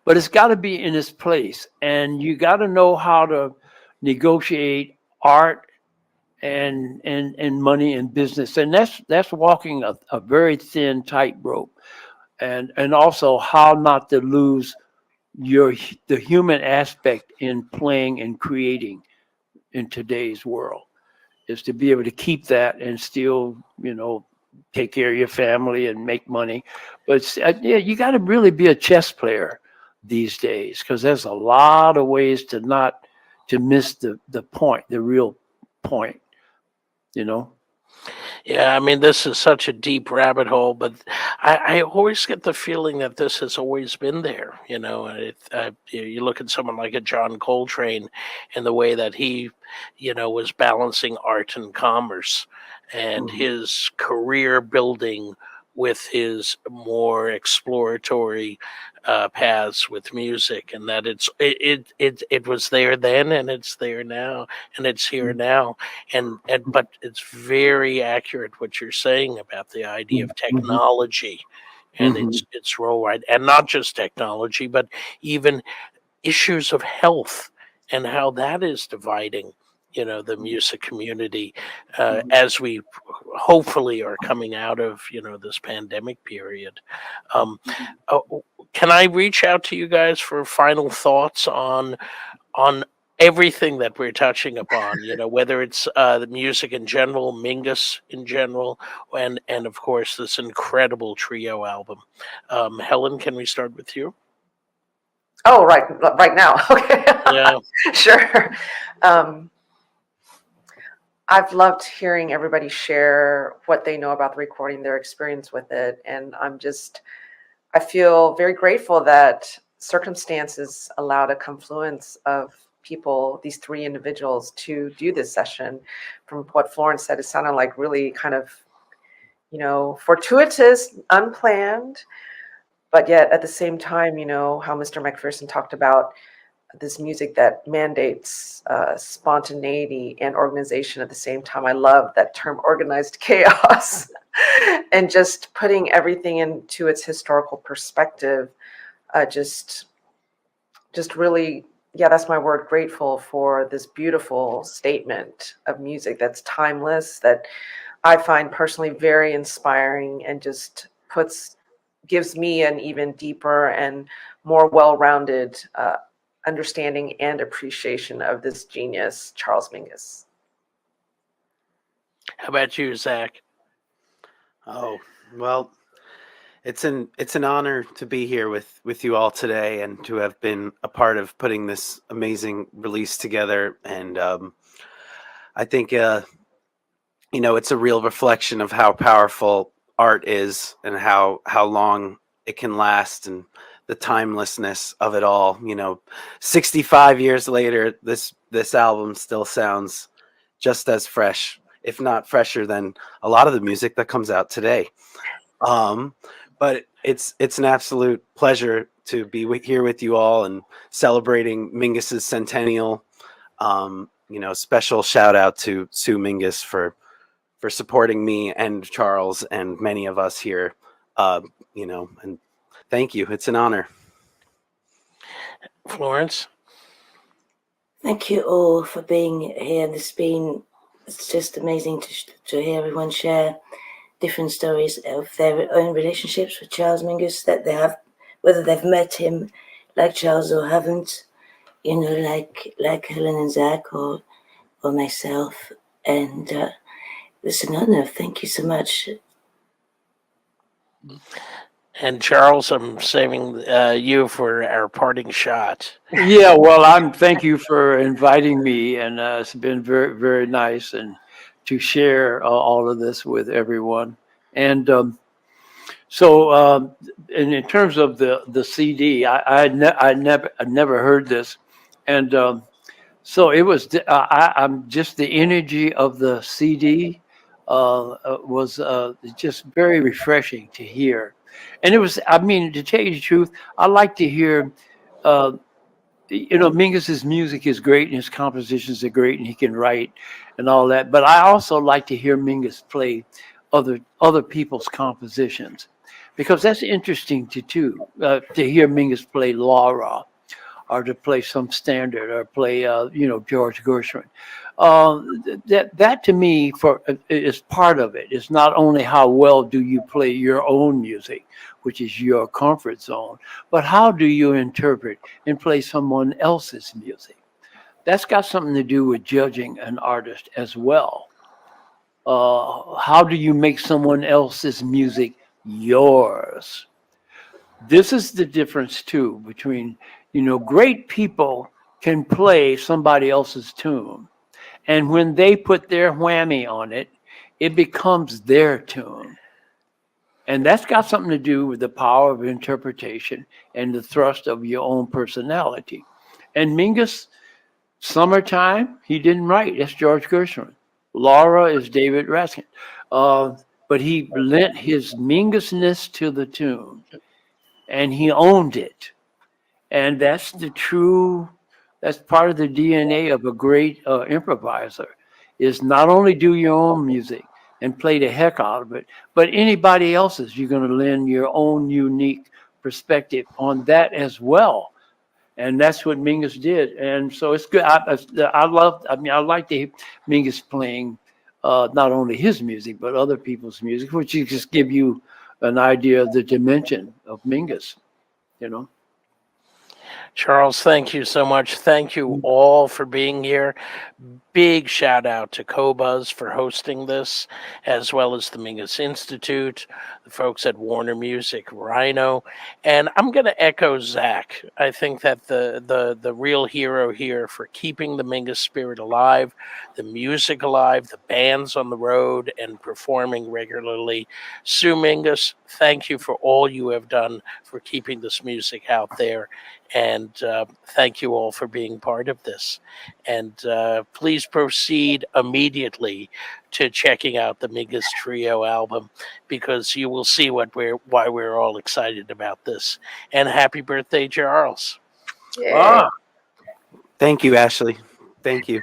but it's got to be in its place. And you got to know how to negotiate art and money and business. And that's walking a very thin tightrope, and also how not to lose the human aspect in playing and creating in today's world, is to be able to keep that and still, take care of your family and make money. But you got to really be a chess player these days, because there's a lot of ways to miss the point, the real point, Yeah, I mean, this is such a deep rabbit hole, but I always get the feeling that this has always been there. You look at someone like a John Coltrane and the way that he, was balancing art and commerce, and his career building with his more exploratory paths with music, and that it was there then, and it's there now, and it's here now, and but it's very accurate what you're saying about the idea of technology and its role, right, and not just technology, but even issues of health and how that is dividing the music community as we hopefully are coming out of this pandemic period. Can I reach out to you guys for final thoughts on everything that we're touching upon, whether it's the music in general, Mingus in general, and of course this incredible trio album? Helen, can we start with you? Oh, right now. Okay. Yeah. Sure. I've loved hearing everybody share what they know about the recording, their experience with it. And I feel very grateful that circumstances allowed a confluence of people, these three individuals, to do this session. From what Florence said, it sounded like really kind of, fortuitous, unplanned, but yet at the same time, how Mr. McPherson talked about this music that mandates spontaneity and organization at the same time. I love that term, organized chaos, and just putting everything into its historical perspective. Just really, yeah, that's my word, grateful for this beautiful statement of music that's timeless, that I find personally very inspiring, and just gives me an even deeper and more well-rounded understanding and appreciation of this genius, Charles Mingus. How about you, Zach? Oh, well, it's an honor to be here with you all today, and to have been a part of putting this amazing release together. And I think it's a real reflection of how powerful art is, and how long it can last, and the timelessness of it all. 65 years later, this album still sounds just as fresh, if not fresher, than a lot of the music that comes out today. But it's an absolute pleasure to be here with you all and celebrating Mingus's centennial. Special shout out to Sue Mingus for supporting me and Charles and many of us here. And thank you. It's an honor. Florence? Thank you all for being here. It's just amazing to hear everyone share different stories of their own relationships with Charles Mingus, that they have, whether they've met him like Charles or haven't, like Helen and Zach or myself. And it's an honor. Thank you so much. And Charles, I'm saving you for our parting shot. Yeah, well, thank you for inviting me, and it's been very, very nice and to share all of this with everyone. And so, in terms of the CD, I never heard this, and so it was. I'm just the energy of the CD was just very refreshing to hear. And it was, to tell you the truth, I like to hear, Mingus's music is great and his compositions are great and he can write and all that. But I also like to hear Mingus play other people's compositions, because that's interesting to hear Mingus play Laura, or to play some standard, or play, George Gershwin. That to me is part of it. It's not only how well do you play your own music, which is your comfort zone, but how do you interpret and play someone else's music? That's got something to do with judging an artist as well. How do you make someone else's music yours? This is the difference too between, great people can play somebody else's tune. And when they put their whammy on it, it becomes their tune. And that's got something to do with the power of interpretation and the thrust of your own personality. And Mingus, Summertime, he didn't write. That's George Gershwin. Laura is David Raskin. But he lent his Mingusness to the tune, and he owned it. And that's part of the DNA of a great improviser, is not only do your own music and play the heck out of it, but anybody else's, you're going to lend your own unique perspective on that as well. And that's what Mingus did. And so it's good. I like the Mingus playing not only his music, but other people's music, which just give you an idea of the dimension of Mingus, you know. Charles, thank you so much. Thank you all for being here. Big shout out to Cobuzz for hosting this, as well as the Mingus Institute, the folks at Warner Music, Rhino. And I'm going to echo Zach. I think that the real hero here for keeping the Mingus spirit alive, the music alive, the bands on the road and performing regularly. Sue Mingus, thank you for all you have done for keeping this music out there. And thank you all for being part of this. And please proceed immediately to checking out the Mingus Trio album, because you will see why we're all excited about this. And happy birthday, Charles. Yeah. Thank you, Ashley. Thank you.